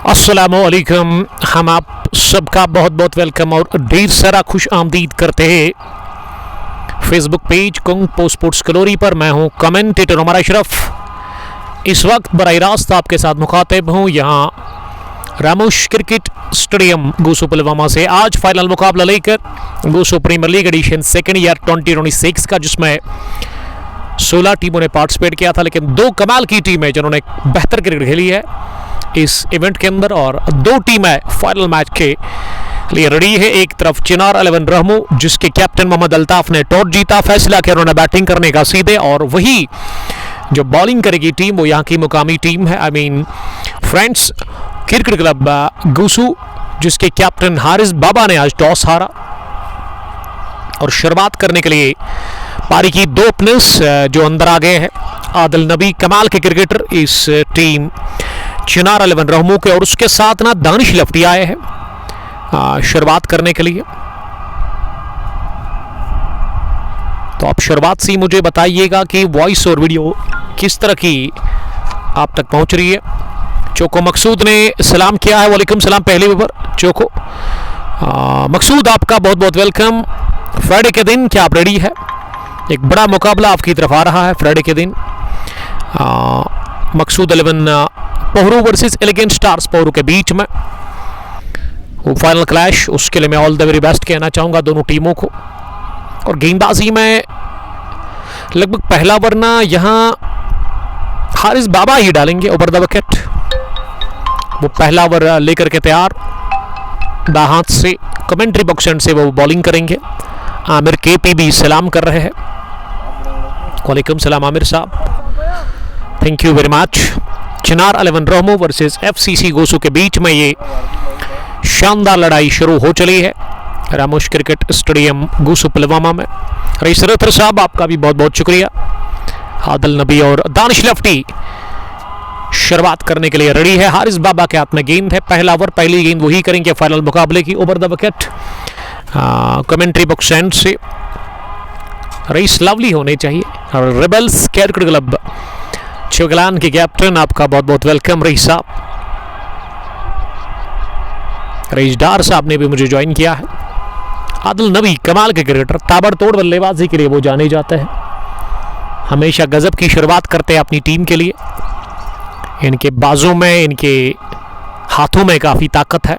अस्सलामुअलैकुम। हम आप सबका बहुत बहुत वेलकम और ढेर सारा खुश आमदीद करते हैं फेसबुक पेज कुंग पोस्ट स्पोर्ट्स कलोरी पर। मैं हूं कमेंटेटर उमर अशरफ। इस वक्त बराह रास्त आपके साथ मुखातिब हूं यहाँ रामोश क्रिकेट स्टेडियम गूसू पुलवामा से। आज फाइनल मुकाबला लेकर Gusoo premier league edition second year 2026 का, जिसमें 16 टीमों ने पार्टिसिपेट किया था, लेकिन दो कमाल की टीमें जिन्होंने बेहतर क्रिकेट खेली है इस इवेंट के अंदर, और दो टीमें फाइनल मैच के लिए रेडी है। एक तरफ चिनार 11 रहमू, जिसके कैप्टन मोहम्मद अल्ताफ ने टॉस जीता, फैसला किया उन्होंने बैटिंग करने का सीधे, और वही जो बॉलिंग करेगी टीम वो यहाँ की मुकामी टीम है, I mean friends cricket club Gusoo, जिसके कैप्टन हारिस बाबा ने आज टॉस हारा और शुरुआत करने के लिए पारी की दो ओपनर्स जो अंदर आ गए हैं। आदिल नबी कमाल के क्रिकेटर इस टीम चिनार 11 रहमू के, और उसके साथ ना दानिश लफ्टी आए हैं शुरुआत करने के लिए। तो आप शुरुआत से मुझे बताइएगा कि वॉइस और वीडियो किस तरह की आप तक पहुंच रही है। चोको मकसूद ने सलाम किया है, वालेकुम सलाम पहले ओवर चोको। मकसूद आपका बहुत बहुत वेलकम। फ्राइडे के दिन क्या आप रेडी है? एक बड़ा मुकाबला आपकी तरफ आ रहा है फ्राइडे के दिन। मकसूद 11 Pohru versus elegant stars Pohru के बीच में वो फाइनल क्लैश, उसके लिए मैं ऑल द वेरी बेस्ट कहना चाहूँगा दोनों टीमों को। और गेंदबाजी में लगभग पहला वरना यहाँ हारिस बाबा ही डालेंगे ओवर द विकेट। वो पहला ओवर लेकर के तैयार, दा हाथ से कमेंट्री बॉक्स एंड से वो बॉलिंग करेंगे। आमिर केपी भी सलाम कर रहे हैं, वालेकुम सलाम आमिर साहब, thank you very much. Chinar 11 Rahmoo versus FCC Gusoo के बीच में ये शानदार लड़ाई शुरू हो चली है रामोश क्रिकेट स्टेडियम गूसू पुलवामा में। रईस रथर साहब आपका भी बहुत बहुत शुक्रिया। आदिल नबी और दानिश लफ्टी शुरुआत करने के लिए रेडी है। हारिस बाबा के हाथ में गेंद है, पहला ओवर पहली गेंद वही करेंगे फाइनल मुकाबले की over the wicket. Commentary box and से रईस लवली होने चाहिए। और रेबल्स क्रिकेट क्लब चोगलान के कैप्टन आपका बहुत बहुत वेलकम रईस साहब। रईस डार साहब ने भी मुझे ज्वाइन किया है। आदिल नबी कमाल के क्रिकेटर, ताबड़तोड़ बल्लेबाजी के लिए वो जाने जाते हैं, हमेशा गजब की शुरुआत करते हैं अपनी टीम के लिए। इनके बाजों में, इनके हाथों में काफ़ी ताकत है,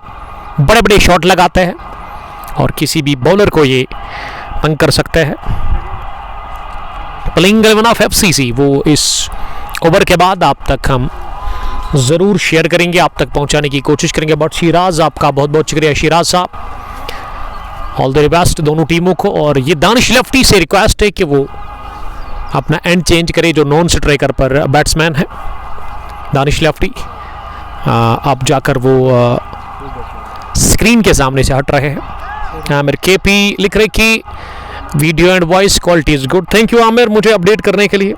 बड़े बड़े शॉट लगाते हैं और किसी भी बॉलर को ये तंग कर सकते हैं। प्लेइंग 11 ऑफ एफसीसी वो इस ओवर के बाद आप तक हम ज़रूर शेयर करेंगे, आप तक पहुंचाने की कोशिश करेंगे। बट शिराज आपका बहुत बहुत शुक्रिया शिराज साहब, ऑल द बेस्ट दोनों टीमों को। और ये दानिश लफ्टी से रिक्वेस्ट है कि वो अपना एंड चेंज करे, जो नॉन स्ट्राइकर पर बैट्समैन है दानिश लफ्टी, आप जाकर वो स्क्रीन के सामने से हट रहे हैं। आमिर केपी लिख रहे कि video and voice quality is good, thank you Aamir मुझे अपडेट करने के लिए।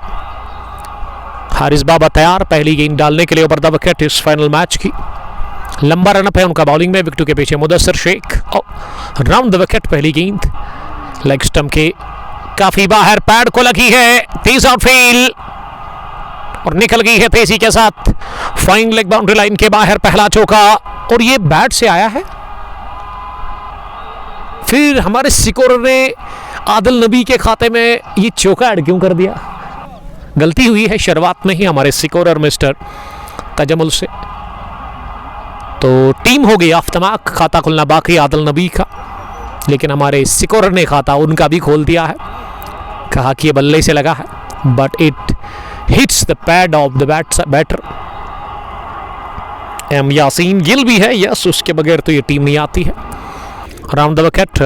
हारिस बाबा तैयार पहली गेंद डालने के लिए ओवर द विकेट इस फाइनल मैच की। लंबा रनअप है उनका बॉलिंग में, विकेटों के पीछे Mudassir Sheikh round the wicket पहली गेंद लेग स्टंप के काफी बाहर, पैड को लगी है, तेज आउटफील्ड और निकल गई है तेजी के साथ फाइन लेग बाउंड्री लाइन के बाहर पहला चौका, और ये बैट से आया है। फिर हमारे स्कोरर ने आदिल नबी के खाते में ये चौका ऐड क्यों कर दिया? गलती हुई है शुरुआत में ही हमारे स्कोरर मिस्टर तजमुल से। तो टीम हो गई आफ्तमाक, खाता खुलना बाकी आदिल नबी का, लेकिन हमारे स्कोरर ने खाता उनका भी खोल दिया है। कहा कि ये बल्ले से लगा है, but it hits the pad of the batter. M Yasin Gill भी है, यस, उसके बगैर तो ये टीम नहीं आती है। राउंड द विकेट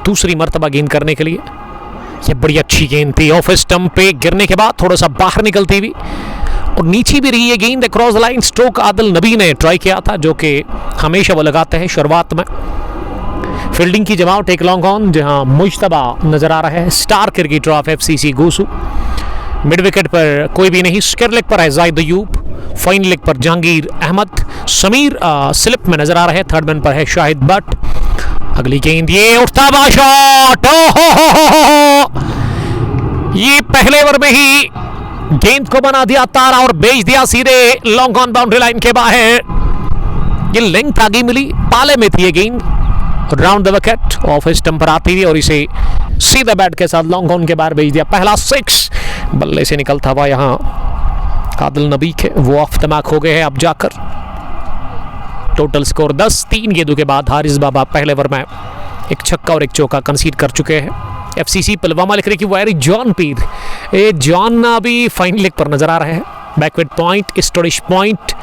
दूसरी मर्तबा गेंद करने के लिए, ये बड़ी अच्छी गेंद थी, ऑफ स्टंप पे गिरने के बाद थोड़ा सा बाहर निकलती हुई और नीचे भी रही है गेंद across the line. Stroke Adil नबी ने ट्राई किया था, जो कि हमेशा वो लगाते हैं शुरुआत में। फील्डिंग की जमावट एक लॉन्ग ऑन, जहां मुश्तबा नजर आ रहा है, star cricketer of FCC Gusoo. Mid wicket पर कोई भी नहीं, स्क्वायर लेग पर है जाहिद अयूब, फाइन लेग पर जहांगीर अहमद, समीर स्लिप में नजर आ रहे हैं, थर्ड मैन पर है शाहिद बट। अगली गेंद, ये उठता हुआ शॉट, ये पहले ओवर में ही गेंद को बना दिया तारा और भेज दिया सीधे लॉन्ग ऑन बाउंड्री लाइन के बाहर। ये लेंथ आगे मिली, पाले में थी ये गेंद, round the wicket, off stump पर आती हुई और इसे सीधा बैट के साथ लॉन्ग ऑन के बाहर भेज दिया। पहला 6 बल्ले से निकलता हुआ यहाँ आदिल नबी के, वो ऑफ द मार्क हो गए हैं अब जाकर। Total score 10। 3 गेंदों के बाद हारिस बाबा पहले ओवर में एक छक्का और एक चौका कंसीड कर चुके हैं। एफसीसी पुलवामा लिख रहे कि वायरी जॉन पीर, ये जॉन अभी फाइन लेग पर नजर आ रहे हैं। बैकवर्ड पॉइंट, स्टोरिश पॉइंट,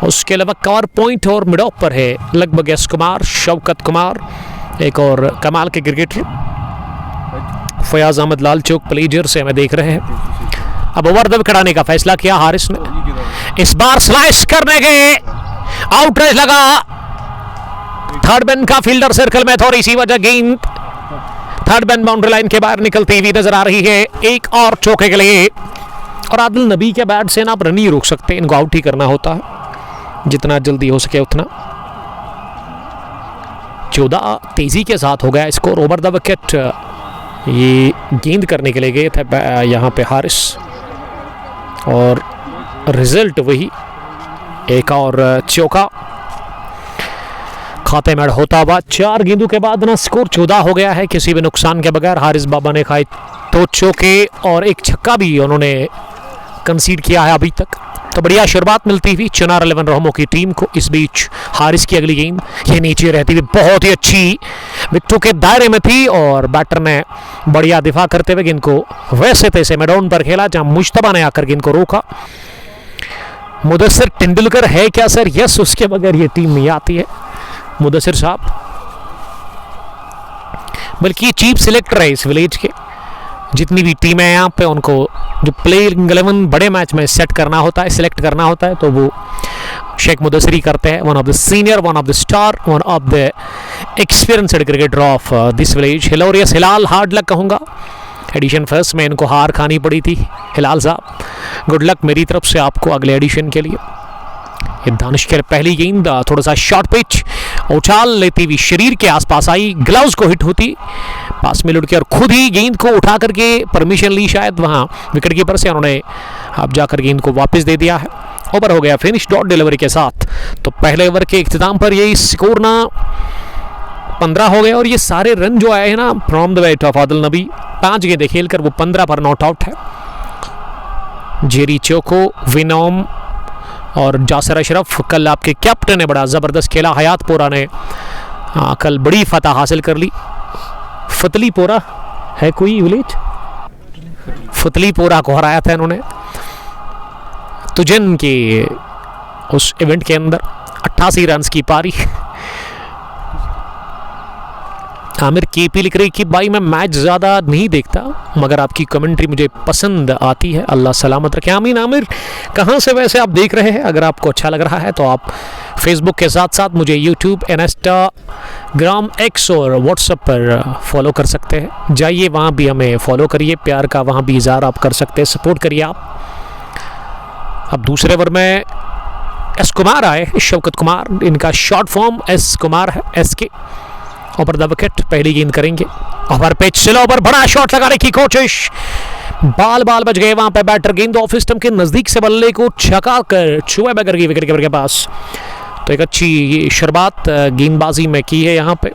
उसके अलावा कवर पॉइंट और मिड ऑफ पर है लगभग एस कुमार, शौकत कुमार, एक और कमाल के क्रिकेटर फयाज अहमद लाल चौक प्लेजर से हमें देख रहे हैं। अब ओवर द विकेट आने का फैसला किया हारिस ने। इस बार स्लैश करने के आउटरेज लगा, थर्ड मैन का फील्डर सर्कल में, थोड़ी सी वजह गेंद थर्ड मैन बाउंड्री लाइन के बाहर निकलती हुई नजर आ रही है। एक और चौके के लिए, और आदिल नबी के बैट से ना आप रन नहीं रोक सकते, इनको आउट ही करना होता है जितना जल्दी हो सके उतना। 14 तेजी के साथ हो गया स्कोर। ओवर द विकेट ये गेंद करने के लिए गए थे यहाँ पे हारिस, और रिजल्ट वही, एक और चौका खाते में होता हुआ। 4 गेंदों के बाद ना स्कोर 14 हो गया है किसी भी नुकसान के बगैर। हारिस बाबा ने खाए 2 चौके और एक छक्का भी उन्होंने कंसीड किया है अभी तक, तो बढ़िया शुरुआत मिलती हुई चिनार 11 रोहमो की टीम को। इस बीच हारिस की अगली गेंद ये नीचे रहती हुई बहुत ही अच्छी विकेटों के दायरे में थी, और बैटर ने बढ़िया दिफा करते हुए गेंद को वैसे तैसे मैदान पर खेला, जहां मुश्तबा ने आकर गेंद को रोका। मुदस्सिर तेंदुलकर है क्या सर? यस, उसके बगैर ये टीम नहीं आती है मुदस्सिर साहब, बल्कि चीफ सिलेक्टर है इस विलेज के। जितनी भी टीमें हैं यहाँ पे, उनको जो प्लेइंग 11 बड़े मैच में सेट करना होता है, सिलेक्ट करना होता है, तो वो शेख मुदस्सिर करते हैं। One of the senior, one of the star, one of the experienced cricketer of this village. Hilarious Hilal, hard luck कहूँगा, एडिशन फर्स्ट में इनको हार खानी पड़ी थी। हिलाल साहब गुड लक मेरी तरफ से आपको अगले एडिशन के लिए। ये दानिश के पहली गेंद थोड़ा सा शॉर्ट पिच, उछाल लेती हुई शरीर के आसपास आई, ग्लव्स को हिट होती, पास में लुढ़ के और खुद ही गेंद को उठा करके परमिशन ली शायद वहां विकेट कीपर से, उन्होंने अब जाकर गेंद को वापस दे दिया है। ओवर हो गया फिनिश डॉट डिलीवरी के साथ। तो पहले ओवर के इख्तिताम पर ये स्कोर ना 15 हो गए, और ये सारे रन जो आए हैं ना from the bat of Adil नबी, 5 गेंदें खेलकर वो 15 पर नॉट आउट है। जेरी चोको, विनोम और जासिर अशरफ, कल आपके कैप्टन ने बड़ा ज़बरदस्त खेला। हयातपोरा ने कल बड़ी फतह हासिल कर ली। फतलीपोरा है कोई विलेज, फतलीपोरा को हराया था इन्होंने तुजन के उस इवेंट के अंदर। 88 रन की पारी। आमिर केपी लिख रही कि भाई मैं मैच ज़्यादा नहीं देखता, मगर आपकी कमेंट्री मुझे पसंद आती है, अल्लाह सलामत रखे। आमीन। आमिर कहाँ से वैसे आप देख रहे हैं? अगर आपको अच्छा लग रहा है तो आप फेसबुक के साथ साथ मुझे यूट्यूब, इंस्टाग्राम, एक्स और व्हाट्सएप पर फॉलो कर सकते हैं। जाइए वहाँ भी हमें फॉलो करिए, प्यार का वहाँ भी इज़हार आप कर सकते हैं, सपोर्ट करिए आप। अब दूसरे ओवर में एस कुमार आए, शौकत कुमार, इनका शॉर्ट फॉर्म एस कुमार है, एस के। ओवर द विकेट पहली गेंद करेंगे, ओवर पिच, स्लो ओवर, बड़ा शॉट लगाने की कोशिश, बाल बच गए वहां पे। बैटर गेंद ऑफ स्टंप के नजदीक से बल्ले को छका कर छुए बगैर गई विकेट कीपर के पास। तो एक अच्छी शुरुआत गेंदबाजी में की है यहाँ पे।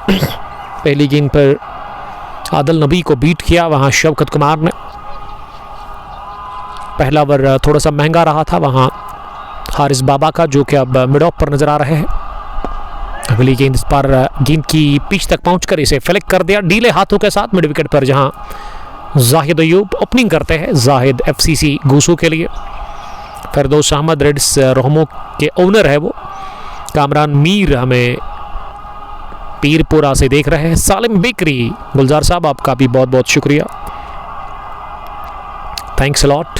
पहली गेंद पर आदिल नबी को बीट किया वहां शौकत कुमार ने। पहला ओवर थोड़ा सा महंगा रहा था वहां हारिस बाबा का, जो कि अब मिड ऑफ पर नजर आ रहे हैं। अगली गेंद इस पर गेंद की पिच तक पहुंचकर इसे फ्लिक कर दिया डीले हाथों के साथ मिड विकेट पर, जहां जाहिद अयूब ओपनिंग करते हैं। जाहिद एफसीसी गूसू के लिए, फिरदौस अहमद रेड्स रोहमो के ओनर है वो। कामरान मीर हमें पीरपुरा से देख रहे हैं। सालिम बेकरी, गुलजार साहब आपका भी बहुत बहुत शुक्रिया, थैंक्स लॉट।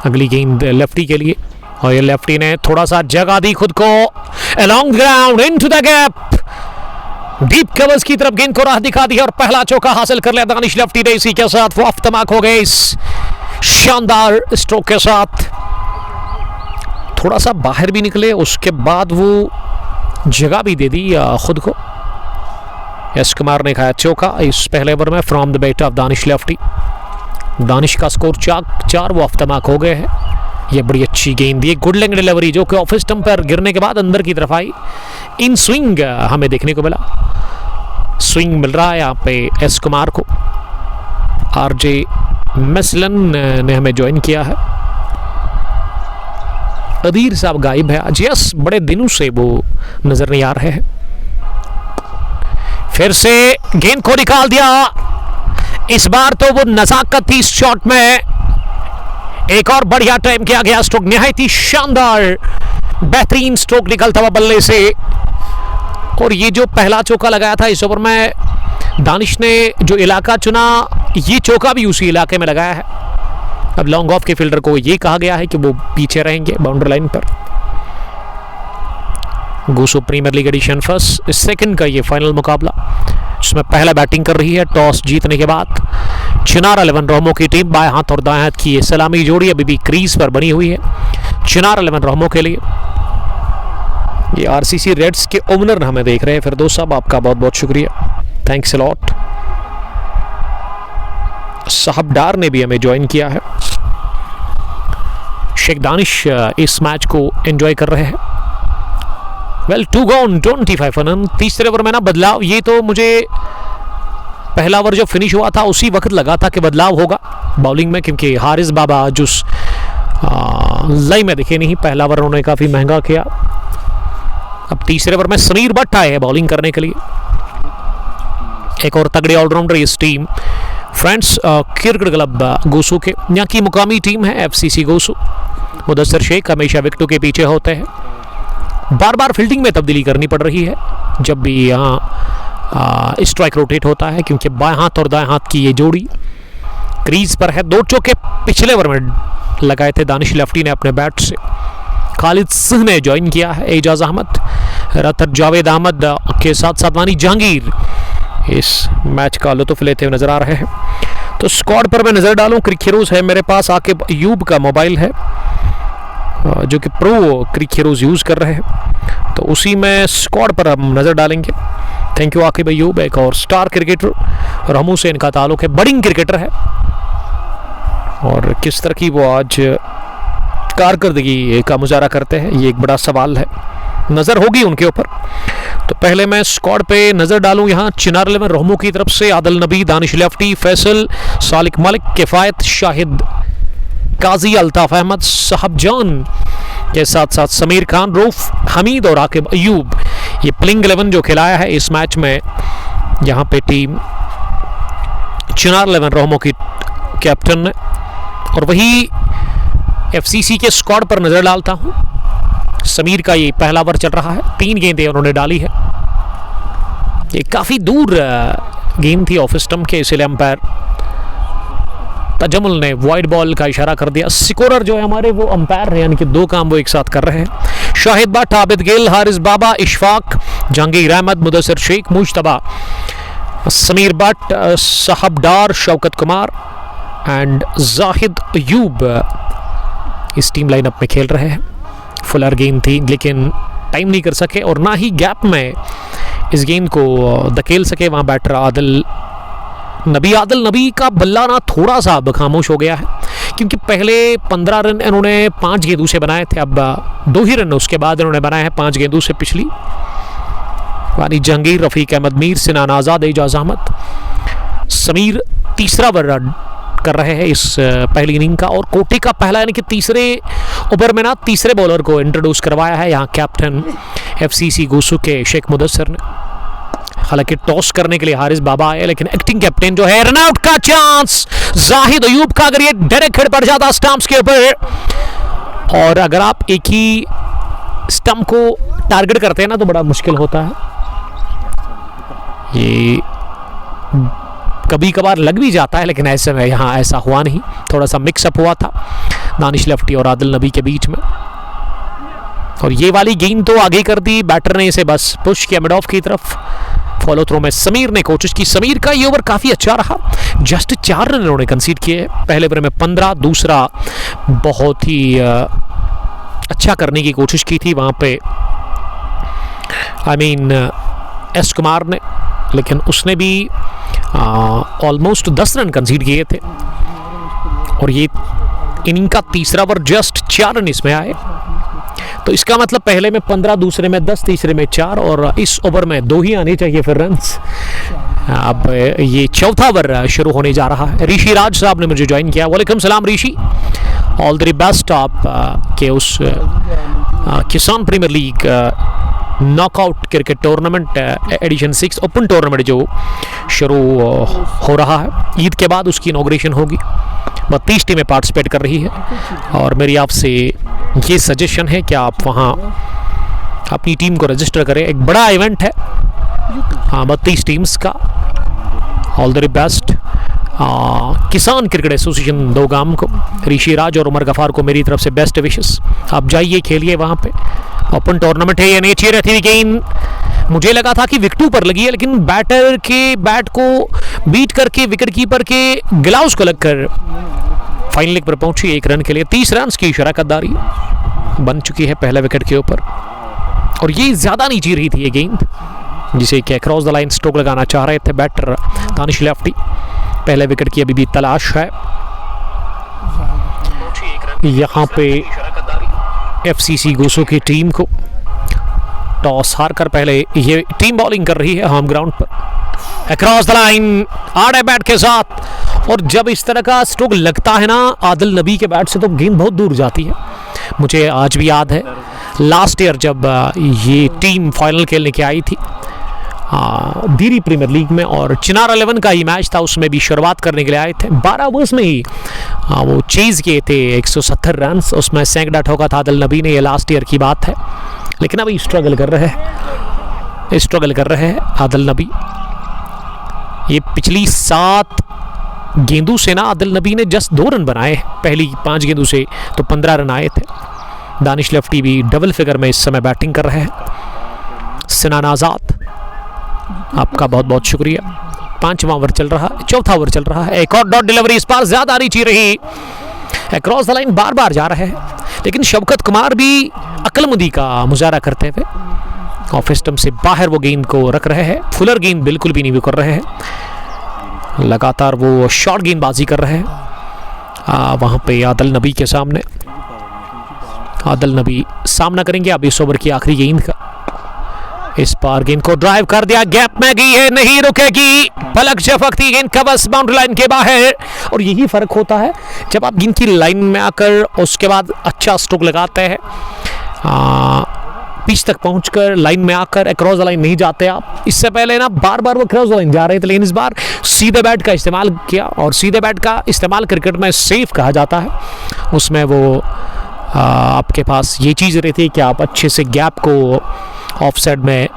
अगली गेंद लेफ्टी के लिए, और ये लेफ्टी ने थोड़ा सा जगह दी खुद को, along ground into the gap, deep covers की तरफ गेंद को राह दिखा दी और पहला चौका हासिल कर लिया दानिश लेफ्टी ने। इसी के साथ वो अफ्तमाक हो गए इस शानदार स्ट्रोक के साथ। थोड़ा सा बाहर भी निकले, उसके बाद वो जगह भी दे दी खुद को। एस कुमार ने खाया चौका इस पहले ओवर में from the bat of Danish lefty. Danish का स्कोर 4, वो अफ्तमाक हो गए हैं। ये बड़ी अच्छी गेंद, ये गुड लेंथ डिलीवरी जो कि ऑफ स्टंप पर गिरने के बाद अंदर की तरफ आई। इन स्विंग हमें देखने को मिला, स्विंग मिल रहा है यहाँ पे एस कुमार को। आरजे मेसलन ने हमें ज्वाइन किया है। अदीर साहब गायब है आज, यस बड़े दिनों से वो नजर नहीं आ रहे हैं। फिर से गेंद को निकाल दिया, इस बार तो वो नजाकत थी इस शॉट में। एक और बढ़िया टाइम किया गया स्ट्रोक, निहायत ही शानदार बेहतरीन स्ट्रोक निकलता हुआ बल्ले से। और ये जो पहला चौका लगाया था इस ओवर में, दानिश ने जो इलाका चुना, ये चौका भी उसी इलाके में लगाया है। अब लॉन्ग ऑफ के फील्डर को ये कहा गया है कि वो पीछे रहेंगे बाउंड्री लाइन पर। Goso premier league edition first second का ये फाइनल मुकाबला, जिसमें पहला बैटिंग कर रही है टॉस जीतने के बाद चिनार 11 रोहमो की टीम। बाएं हाथ और दाएं हाथ की ये सलामी जोड़ी अभी भी क्रीज पर बनी हुई है चिनार 11 रोहमो के लिए। ये आरसीसी रेड्स के ओनर हमें देख रहे हैं। फिरदौस साहब आपका बहुत बहुत शुक्रिया, थैंक्स अ लॉट। साहब डार ने भी हमें ज्वाइन किया है। शेख दानिश इस मैच को एंजॉय कर रहे हैं। Well 2 gone 25 run. तीसरे ओवर में ना बदलाव, ये तो मुझे पहला ओवर जो फिनिश हुआ था उसी वक्त लगा था कि बदलाव होगा बॉलिंग में, क्योंकि हारिस बाबा जो लय में दिखे नहीं। पहला ओवर उन्होंने काफ़ी महंगा किया। अब तीसरे ओवर में समीर भट्ट आए हैं बॉलिंग करने के लिए, एक और तगड़े ऑलराउंडर इस टीम फ्रेंड्स क्रिकेट क्लब गोसू के। यहाँ की मुकामी टीम है एफसीसी गोसू। मुदस्सर शेख हमेशा विकेटों के पीछे होते हैं। बार बार फील्डिंग में तब्दीली करनी पड़ रही है जब भी यहाँ स्ट्राइक रोटेट होता है, क्योंकि बाएं हाथ और दाएं हाथ की ये जोड़ी क्रीज पर है। 2 चौके पिछले ओवर में लगाए थे दानिश लेफ्टी ने अपने बैट से। खालिद सिंह ने ज्वाइन किया है, एजाज अहमद, रतर जावेद अहमद के साथ साथ वानी जहांगीर इस मैच का लुत्फ लेते हुए नजर आ रहे हैं। तो स्क्वाड पर मैं नजर डालूं, क्रिक है मेरे पास। आकिब अयूब का मोबाइल है जो कि प्रो क्रिक यूज कर रहे हैं, तो उसी में स्क्वाड पर हम नजर डालेंगे। थैंक यू आकिब अयूब, एक और स्टार क्रिकेटर रहमू से इनका ताल्लुक है, बडिंग क्रिकेटर है। और किस तरह की वो आज कारकर्दगी का मुजाहरा करते हैं, ये एक बड़ा सवाल है, नज़र होगी उनके ऊपर। तो पहले मैं स्क्वाड पे नज़र डालूं। यहाँ चिनार 11 रोहमो की तरफ से आदिल नबी, दानिश लेफ्टी, फैसल, सालिक मलिक, किफ़ायत, शाहिद, काजी, अल्ताफ अहमद, साहब जान के साथ साथ समीर खान, रूफ, हमीद और आकिब अयूब। ये प्लेइंग 11 जो खिलाया है इस मैच में यहाँ पे टीम चिनार 11 रोहमो की कैप्टन ने। और वही एफसीसी के स्क्वाड पर नजर डालता हूं। समीर का ये पहला ओवर चल रहा है, 3 गेंदें उन्होंने डाली है। ये काफी दूर गेंद थी ऑफ स्टंप के, इसलिए अंपायर तजमुल ने वाइड बॉल का इशारा कर दिया। स्कोरर जो है हमारे वो अंपायर है, यानी कि 2 काम वो एक साथ कर रहे हैं। शाहिद भट्ट, आबिद गिल, हारिस बाबा, इशफाक, जहांगीर अहमद, मुदस्सर शेख, मुश्तबा, समीर भट्ट, साहब डार, शौकत कुमार एंड जाहिद अयूब इस टीम लाइनअप में खेल रहे हैं। फुलर गेंद थी लेकिन टाइम नहीं कर सके और ना ही गैप में इस गेंद को धकेल सके वहाँ बैटर आदिल नबी का बल्ला ना थोड़ा सा अब खामोश हो गया है, क्योंकि पहले 15 रन इन्होंने 5 गेंदों से बनाए थे। अब 2 ही रन उसके बाद इन्होंने बनाए हैं 5 गेंदों से पिछली। वानी जहांगीर, रफीक अहमद मीर, सिनान आज़ाद, एजाज अहमद, समीर तीसरा ओवर कर रहे हैं इस पहली इनिंग का। और कोटे का पहला यानी कि तीसरे ओवर में ना तीसरे बॉलर को इंट्रोड्यूस करवाया है यहाँ कैप्टन एफसीसी गोसू के शेख मुदस्सर ने। हालांकि टॉस करने के लिए हारिस बाबा आए, लेकिन एक्टिंग कैप्टन जो है, रनआउट का चांस जाहिद अयूब का, अगर ये डायरेक्ट हिट पड़ जाता स्टंप्स के ऊपर, और अगर आप एक ही स्टंप को टारगेट करते हैं ना तो बड़ा मुश्किल होता है। ये कभी कभार लग भी जाता है, लेकिन ऐसे में यहाँ ऐसा हुआ नहीं, थोड़ा सा मिक्सअप हुआ था दानिश लेफ्टी और आदिल नबी के बीच में। और ये वाली गेंद तो आगे कर दी, बैटर ने इसे बस पुश किया मिड ऑफ की तरफ। फॉलो थ्रो में समीर ने कोशिश की। समीर का ये ओवर काफ़ी अच्छा रहा, जस्ट 4 रन इन्होंने कंसीड किए। पहले ओवर में 15, दूसरा बहुत ही अच्छा करने की कोशिश की थी वहाँ पे एस कुमार ने, लेकिन उसने भी ऑलमोस्ट 10 रन कंसीड किए थे। और ये इनिंग का तीसरा ओवर, जस्ट 4 रन इसमें आए। तो इसका मतलब पहले में 15, दूसरे में 10, तीसरे में 4 और इस ओवर में 2 ही आने चाहिए फिर रन्स। अब ये चौथा ओवर शुरू होने जा रहा है। ऋषि राज साहब ने मुझे ज्वाइन किया। वालेकुम सलाम ऋषि, ऑल द बेस्ट। आप के उस Kisan premier league knockout cricket tournament edition 6 open tournament जो शुरू हो रहा है, ईद के बाद उसकी इनॉग्रेशन होगी। 32 टीमें पार्टिसिपेट कर रही है और मेरी आपसे ये सजेशन है कि आप वहाँ अपनी टीम को रजिस्टर करें। एक बड़ा इवेंट है, हाँ, 32 टीम्स का। ऑल द बेस्ट किसान क्रिकेट एसोसिएशन दोगाम को, ऋषि राज और उमर गफार को मेरी तरफ से बेस्ट विशेस। आप जाइए, खेलिए वहाँ पे। ओपन टूर्नामेंट है। ये नीचे रहती हुई गेंद, मुझे लगा था कि विकेटों पर लगी है, लेकिन बैटर के बैट को बीट करके विकेट कीपर के ग्लव्स को लगकर फाइनल लेग पर पहुंची 1 रन के लिए। 30 रन की शराकतदारी बन चुकी है पहले विकेट के ऊपर। और ये ज़्यादा नीचे रही थी ये गेंद, जिसे कि क्रॉस द लाइन स्ट्रोक लगाना चाह रहे थे बैटर दानिश लेफ्टी। पहले विकेट की अभी भी तलाश है। यहाँ पे एफसीसी गोसो की टीम को टॉस हार कर पहले ये टीम बॉलिंग कर रही है होम ग्राउंड पर। अक्रॉस द लाइन आड़े बैट के साथ, और जब इस तरह का स्ट्रोक लगता है ना आदिल नबी के बैट से, तो गेंद बहुत दूर जाती है। मुझे आज भी याद है लास्ट ईयर जब ये टीम फाइनल खेलने के आई थी धीरी प्रीमियर लीग में, और चिनार 11 का ही मैच था, उसमें भी शुरुआत करने के लिए आए थे। 12 ओवर्स में ही वो चेज किए थे 170 रन, उसमें सैकड़ा ठोका था आदिल नबी ने। ये लास्ट ईयर की बात है, लेकिन अभी स्ट्रगल कर रहे हैं आदिल नबी। ये पिछली 7 गेंदों से ना आदिल नबी ने जस्ट 2 रन बनाए, पहली 5 गेंदों से तो 15 रन आए थे। दानिश लेफ्टी भी डबल फिगर में इस समय बैटिंग कर रहे हैं। सिनान आज़ाद, आपका बहुत बहुत शुक्रिया। 5वां ओवर चल रहा है, 4था ओवर चल रहा है। एक और डॉट डिलीवरी, इस बार ज्यादा नीचे रही। क्रॉस द लाइन बार बार जा रहे हैं, लेकिन शवकत कुमार भी अक्लमंदी का मुजाहरा करते हुए ऑफ स्टंप से बाहर वो गेंद को रख रहे हैं। फुलर गेंद बिल्कुल भी नहीं कर रहे हैं, लगातार वो शॉर्ट गेंदबाजी कर रहे हैं। वहाँ पे आदिल नबी के सामने, आदिल नबी सामना करेंगे अब इस ओवर की आखिरी गेंद का। इस बार गेंद को ड्राइव कर दिया, गैप में गई है, नहीं रुकेगी। पलक झपकती गेंद का बस बाउंड्री लाइन के बाहर। और यही फर्क होता है जब आप गेंद की लाइन में आकर उसके बाद अच्छा स्ट्रोक लगाते हैं, पिच तक पहुंचकर लाइन में आकर अक्रॉस द लाइन नहीं जाते आप। इससे पहले ना बार बार वो क्रॉस द लाइन जा रहे थे, लेकिन इस बार सीधे बैट का इस्तेमाल किया, और सीधे बैट का इस्तेमाल क्रिकेट में सेफ कहा जाता है। उसमें वो आपके पास ये चीज़ रहती है कि आप अच्छे से गैप को ऑफ साइड में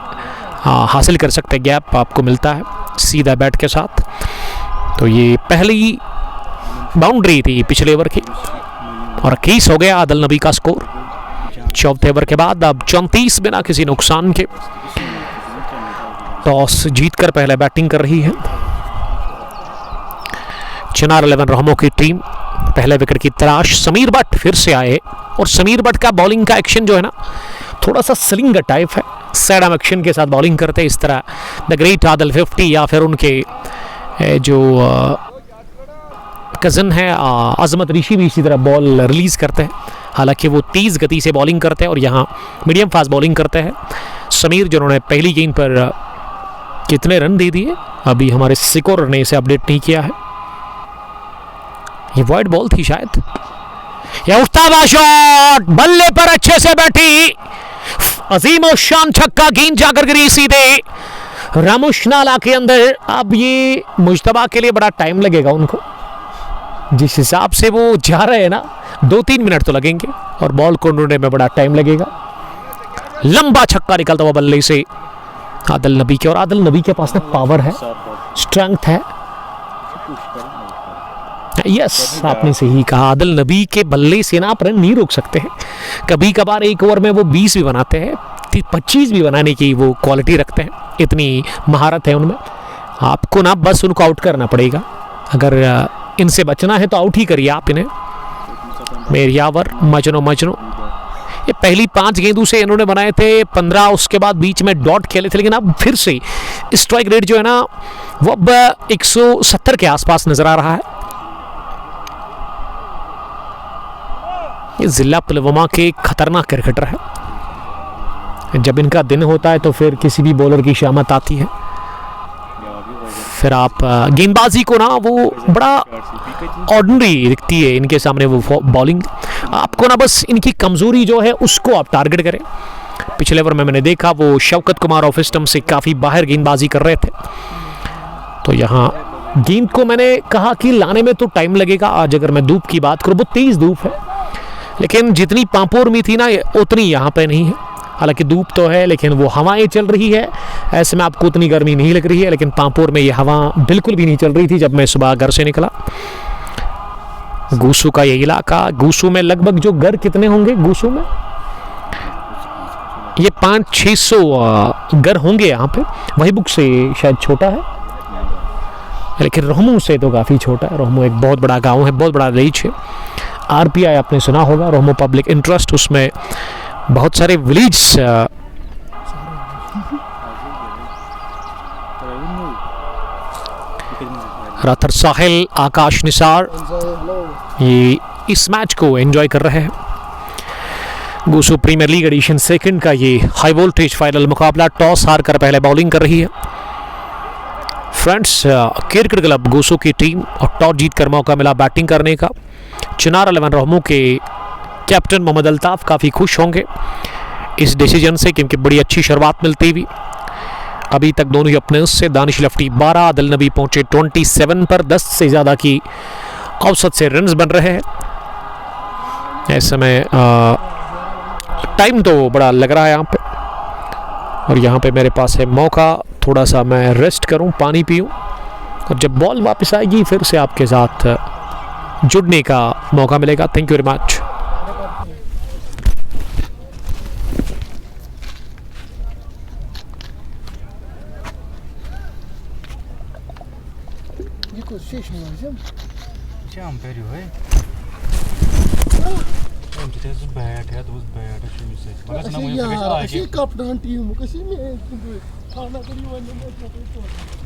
हासिल कर सकते हैं, गैप आपको मिलता है सीधा बैट के साथ। तो ये पहली बाउंड्री थी पिछले ओवर की, और 21 हो गया आदिल नबी का स्कोर। 4थे ओवर के बाद अब 34 बिना किसी नुकसान के टॉस जीतकर पहले बैटिंग कर रही है चिनार 11 रहमो की टीम। पहले विकेट की तलाश, समीर बट फिर से आए, और समीर बट का बॉलिंग का एक्शन जो है ना थोड़ा सा स्लिंगर टाइप है, सैड आर्म एक्शन के साथ बॉलिंग करते हैं। इस तरह द ग्रेट आदिल 50 या फिर उनके जो कज़न है अजमत ऋषि भी इसी तरह बॉल रिलीज़ करते हैं। हालांकि वो तेज़ गति से बॉलिंग करते हैं और यहाँ मीडियम फास्ट बॉलिंग करते हैं। समीर जिन्होंने पहली गेंद पर कितने रन दे दिए अभी हमारे सिकोर ने इसे अपडेट नहीं किया है। ये वाइड बॉल थी शायद, या उठता हुआ शॉट बल्ले पर अच्छे से बैठी अजीम और शान छक्का, गेंद जाकर गिरी सीधे रामुश नाला के अंदर। अब ये मुश्तबा के लिए बड़ा टाइम लगेगा उनको, जिस हिसाब से वो जा रहे हैं ना 2-3 मिनट तो लगेंगे, और बॉल को ढूंढने में बड़ा टाइम लगेगा। लंबा छक्का निकलता हुआ बल्ले से आदिल नबी के, और आदिल नबी के पास ना पावर है, स्ट्रेंथ है। यस, आपने सही कहा, आदिल नबी के बल्ले से ना आप रन नहीं रोक सकते हैं। कभी कभार एक ओवर में वो 20 भी बनाते हैं, 25 भी बनाने की वो क्वालिटी रखते हैं, इतनी महारत है उनमें। आपको ना बस उनको आउट करना पड़ेगा, अगर इनसे बचना है तो आउट ही करिए आप इन्हें। मेरियावर, मजनो, ये पहली 5 गेंदों से इन्होंने बनाए थे 15, उसके बाद बीच में डॉट खेले थे, लेकिन अब फिर से स्ट्राइक रेट जो है ना वो अब 170 के आसपास नजर आ रहा है। ये ज़िला पुलवामा के खतरनाक क्रिकेटर है। जब इनका दिन होता है तो फिर किसी भी बॉलर की शामत आती है। फिर आप गेंदबाजी को ना वो बड़ा ऑर्डिनरी दिखती है इनके सामने वो बॉलिंग। आपको ना बस इनकी कमज़ोरी जो है उसको आप टारगेट करें। पिछले ओवर में मैंने देखा वो शौकत कुमार ऑफ स्टंप से काफ़ी बाहर गेंदबाजी कर रहे थे, तो यहाँ गेंद को मैंने कहा कि लाने में तो टाइम लगेगा। आज अगर मैं धूप की बात करूँ, बहुत तेज़ धूप है, लेकिन जितनी पांपोर में थी ना उतनी यहाँ पे नहीं है। हालांकि धूप तो है लेकिन वो हवाएं चल रही है, ऐसे में आपको उतनी गर्मी नहीं लग रही है। लेकिन पांपोर में ये हवा बिल्कुल भी नहीं चल रही थी जब मैं सुबह घर से निकला। गूसू का ये इलाका, गूसू में लगभग जो घर कितने होंगे गूसू में, ये 500-600 घर होंगे यहाँ पे। वही बुक से शायद छोटा है, लेकिन रोहमू से तो काफ़ी छोटा है। रोहमू एक बहुत बड़ा गांव है, बहुत बड़ा रीच है। RPI आपने सुना होगा, रोहमू पब्लिक इंटरेस्ट, उसमें बहुत सारे विलेज राथर साहिल, आकाश निसार ये इस मैच को एंजॉय कर रहे हैं। गूसू प्रीमियर लीग एडिशन सेकंड का ये हाई वोल्टेज फाइनल मुकाबला टॉस हार कर पहले बॉलिंग कर रही है। फ्रेंड्स, क्रिकेट क्लब गूसू की टीम और टॉस जीत कर मौका मिला बैटिंग करने का। चिनार 11 रोहमू के कैप्टन मोहम्मद अल्ताफ काफ़ी खुश होंगे इस डिसीजन से, क्योंकि बड़ी अच्छी शुरुआत मिलती हुई। अभी तक दोनों ही अपने से दानिश लफ्टी 12, आदिल नबी पहुंचे 27 पर, 10 से ज़्यादा की औसत से रन्स बन रहे हैं। ऐसे में टाइम तो बड़ा लग रहा है यहाँ पे, और यहाँ पे मेरे पास है मौका थोड़ा सा मैं रेस्ट करूँ, पानी पीऊँ, और जब बॉल वापस आएगी फिर से आपके साथ जुड़ने का मौका मिलेगा। Thank you very much.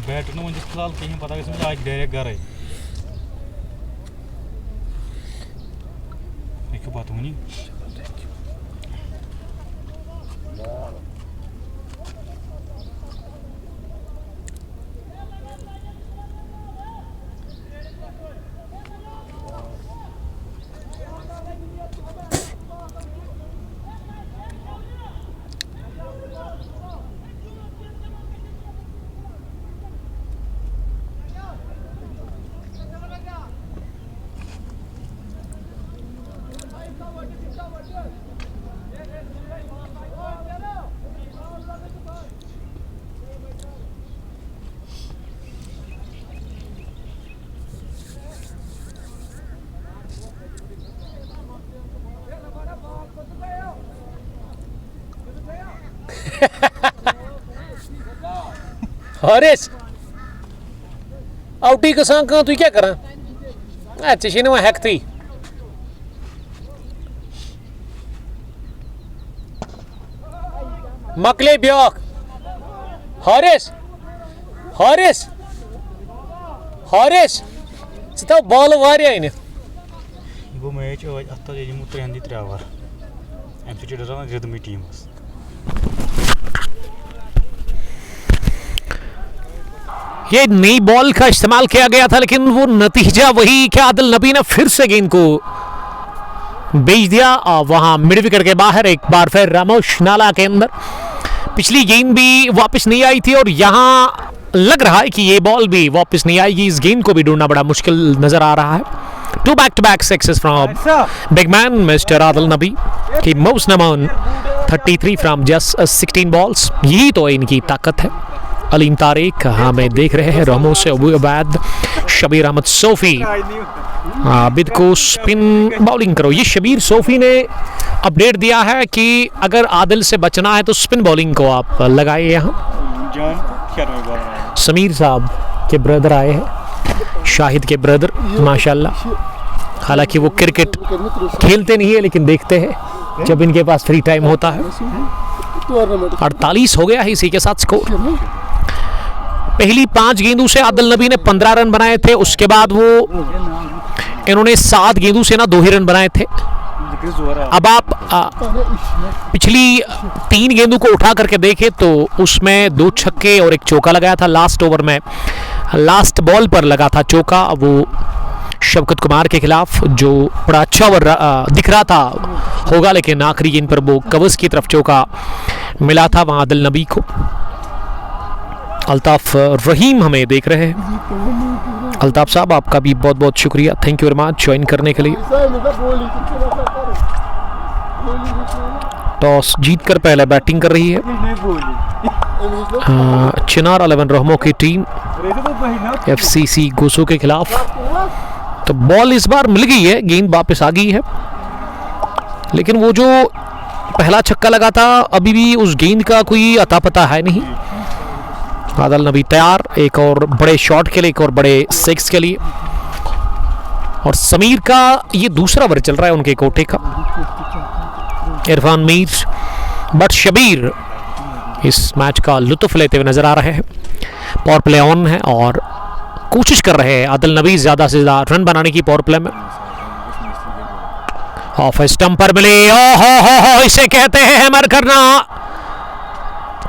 Bat ना मुझे फिलहाल कहीं पता आज डायरेक्ट घर है बात होनी। हरेश आउटी कसान का तु क्या करा अच्छे से ना हैकती मकले ब्याक हरेश हरेश हरेश तो बॉल वारिया इन गो मैच अत्ता जे मु 3 ओवर एमसीटी डरना रिदमी टीम ये नई बॉल का इस्तेमाल किया गया था, लेकिन वो नतीजा वही कि आदिल नबी ने फिर से गेंद को बेच दिया और वहां मिड विकेट के बाहर एक बार फिर रामोश नाला के अंदर। पिछली गेंद भी वापस नहीं आई थी और यहां लग रहा है कि ये बॉल भी वापस नहीं आएगी। इस गेंद को भी ढूंढना बड़ा मुश्किल नजर आ रहा है। 2 back-to-back sixes from big man Mr. Adil Nabi, he moves them on 33 from just 16 balls। यही तो इनकी ताकत है। अलीम तारिक हमें देख रहे हैं, रोहमू से अबू अबैद, शबीर अहमद सोफी आबिद को स्पिन बॉलिंग करो। ये शबीर सोफी ने अपडेट दिया है कि अगर आदिल से बचना है तो स्पिन बॉलिंग को आप लगाइए। यहाँ समीर साहब के ब्रदर आए हैं, शाहिद के ब्रदर माशाल्लाह। हालांकि वो क्रिकेट खेलते नहीं है लेकिन देखते हैं जब इनके पास फ्री टाइम होता है। 48 हो गया है इसी के साथ स्कोर। पहली 5 गेंदों से आदिल नबी ने 15 रन बनाए थे, उसके बाद वो इन्होंने 7 गेंदों से ना 2 ही रन बनाए थे। अब आप पिछली 3 गेंदों को उठा करके देखें तो उसमें 2 छक्के और 1 चौका लगाया था। लास्ट ओवर में लास्ट बॉल पर लगा था चौका, वो शवकत कुमार के खिलाफ, जो बड़ा अच्छा ओवर दिख रहा था होगा, लेकिन आखिरी गेंद पर वो कवर्स की तरफ चौका मिला था वहां आदिल नबी को। अल्ताफ रहीम हमें देख रहे हैं। अल्ताफ साहब आपका भी बहुत बहुत शुक्रिया, thank you very much join करने के लिए। टॉस जीतकर पहले बैटिंग कर रही है चिनार 11 रहमो की टीम FCC गोसो के खिलाफ। तो बॉल इस बार मिल गई है, गेंद वापस आ गई है, लेकिन वो जो पहला छक्का लगा था अभी भी उस गेंद का कोई अता पता है नहीं। आदिल नबी तैयार एक और बड़े शॉट के लिए, एक और बड़े 6 के लिए। और समीर का ये दूसरा ओवर चल रहा है उनके कोटे का। इरफान मीर बट शबीर इस मैच का लुत्फ लेते हुए नजर आ रहे हैं। पावर प्ले ऑन है और कोशिश कर रहे हैं आदिल नबी ज्यादा से ज्यादा रन बनाने की पावर प्ले में। ऑफ स्टंप पर मिले, ओहो इसे कहते हैं हैमर करना।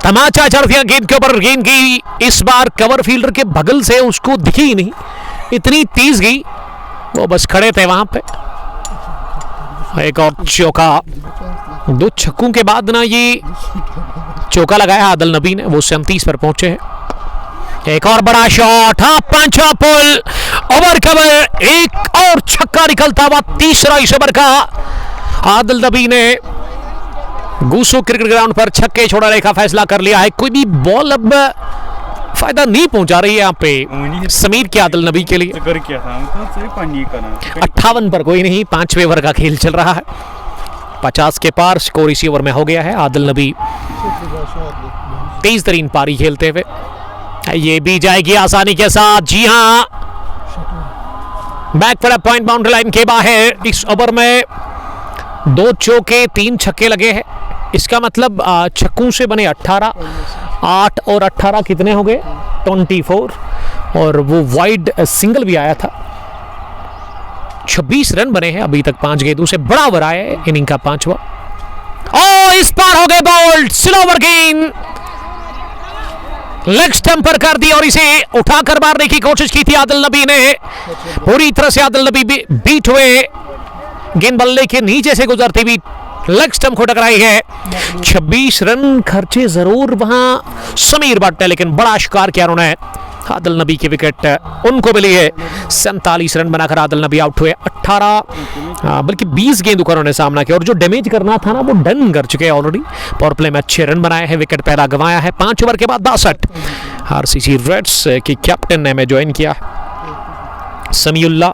तमाचा चढ़ दिया गेंद के ऊपर, गेंद की इस बार कवर फील्डर के बगल से उसको दिखी ही नहीं, इतनी तेज गई, वो बस खड़े थे वहां पे। एक और चौका, 2 छक्कों के बाद ना ये चौका लगाया आदिल नबी ने, वो 37 पर पहुंचे हैं। एक और बड़ा शॉट, हाँ पंचा पुल, ओवर कवर, एक और छक्का निकलता हुआ, तीसरा इस ओवर का। आदिल नबी ने गूसो क्रिकेट ग्राउंड पर छक्के छोड़ने का फैसला कर लिया है। कोई भी बॉल अब फायदा नहीं पहुंचा रही है यहाँ पे समीर के आदिल नबी के लिए। 58 पर कोई नहीं, 5वें ओवर का खेल चल रहा है, 50 के पार स्कोर इसी ओवर में हो गया है। आदिल नबी तेज तरीन पारी खेलते हुए, ये भी जाएगी आसानी के साथ। जी हाँ, बैक पर पॉइंट बाउंड्री लाइन के बाहर। इस ओवर में 2 चौके 3 छक्के लगे हैं, इसका मतलब छक्कों से बने 18, 8 और 18 कितने हो गए 24, और वो वाइड सिंगल भी आया था। 26 रन बने हैं अभी तक 5 गेंदों से, बड़ा ओवर आया है इनिंग का 5वां। ओ इस पार हो गए बोल्ड, स्लोवर गेंद लेग स्टंप पर कर दी और इसे उठाकर मारने की कोशिश की थी आदिल नबी ने। पूरी तरह से आदिल नबी बीट हुए, गेंद बल्ले के नीचे से गुजरती हुई लेग स्टंप को टकराई है। 26 रन खर्चे जरूर वहां समीर भट्ट ने, लेकिन बड़ा शिकार किया उन्होंने। आदिल नबी की विकेट उनको मिली है। 47 रन बनाकर आदिल नबी आउट हुए। 18 बल्कि 20 गेंदों का उन्होंने सामना किया, और जो डैमेज करना था ना वो डन कर चुके हैं ऑलरेडी। पावर प्ले में अच्छे रन बनाए हैं, विकेट पहला गंवाया है। 5 ओवर के बाद 62। RCC रेड्स की कैप्टन ने हमें ज्वाइन किया, समीउल्ला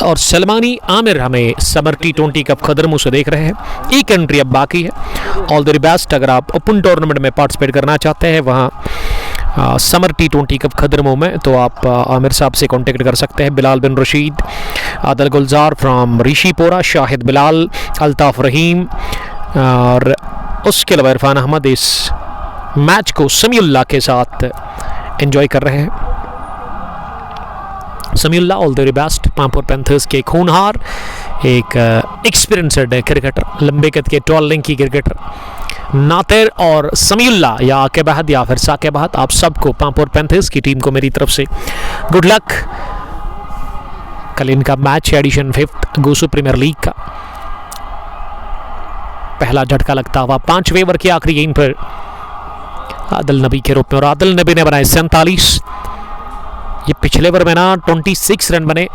और सलमानी आमिर हमें समर T20 कप खदरमू से देख रहे हैं। एक एंट्री अब बाकी है। All the best. अगर आप ओपन टूर्नामेंट में पार्टिसिपेट करना चाहते हैं वहाँ समर T20 कप खदरमू में, तो आप आमिर साहब से कांटेक्ट कर सकते हैं। बिलाल बिन रशीद, आदिल गुलजार फ्रॉम ऋषिपुरा, शाहिद बिलाल, अल्ताफ रहीम और उसके अलावा इरफान अहमद इस मैच को समीउल्लाह के साथ एंजॉय कर रहे हैं। Samiullah all the very best. Pampore panthers के खूनहार, एक एक्सपीरियंस्ड क्रिकेटर, लंबे कद के टॉल लिंक की क्रिकेटर नातिर और समीउल्लाह, या आके बहद या फिर साके बहद, आप सबको पांपोर पैंथर्स की टीम को मेरी तरफ से गुड लक। कल इनका मैच है एडिशन 5 गोसो प्रीमियर लीग का। पहला झटका लगता हुआ 5वें ओवर की आखिरी गेंद पर आदिल नबी के रूप में, और आदिल नबी ने बनाए 47। ये पिछले ओवर में ना 26 रन बने,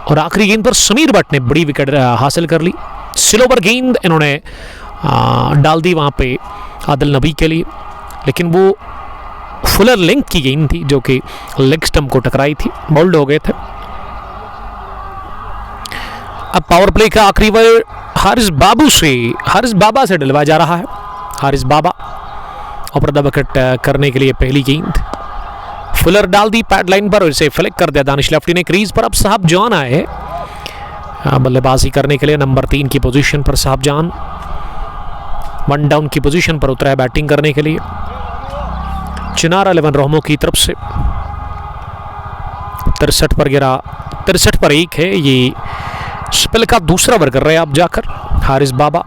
और आखिरी गेंद पर समीर भट्ट ने बड़ी विकेट हासिल कर ली। स्लोवर गेंद इन्होंने डाल दी वहां पे आदिल नबी के लिए, लेकिन वो फुलर लेंथ की गेंद थी जो कि लेग स्टंप को टकराई थी, बोल्ड हो गए थे। अब पावर प्ले का आखिरी ओवर हारिस बाबा से डलवाया जा रहा है। हारिस बाबा ऊपर द विकेट करने के लिए पहली गेंद फुलर डाल दी पैड लाइन पर, और इसे फ्लिक कर दिया दानिश लेफ्टी ने क्रीज पर। अब साहब जान आए बल्लेबाजी करने के लिए नंबर 3 की पोजीशन पर। साहब जान 1 डाउन की पोजीशन पर उतरा है बैटिंग करने के लिए। चिनार 11 रहमो की तरफ से 63 पर गिरा, 63 पर 1 है। ये स्पेल का दूसरा ओवर कर रहे हैं अब जाकर हारिस बाबा।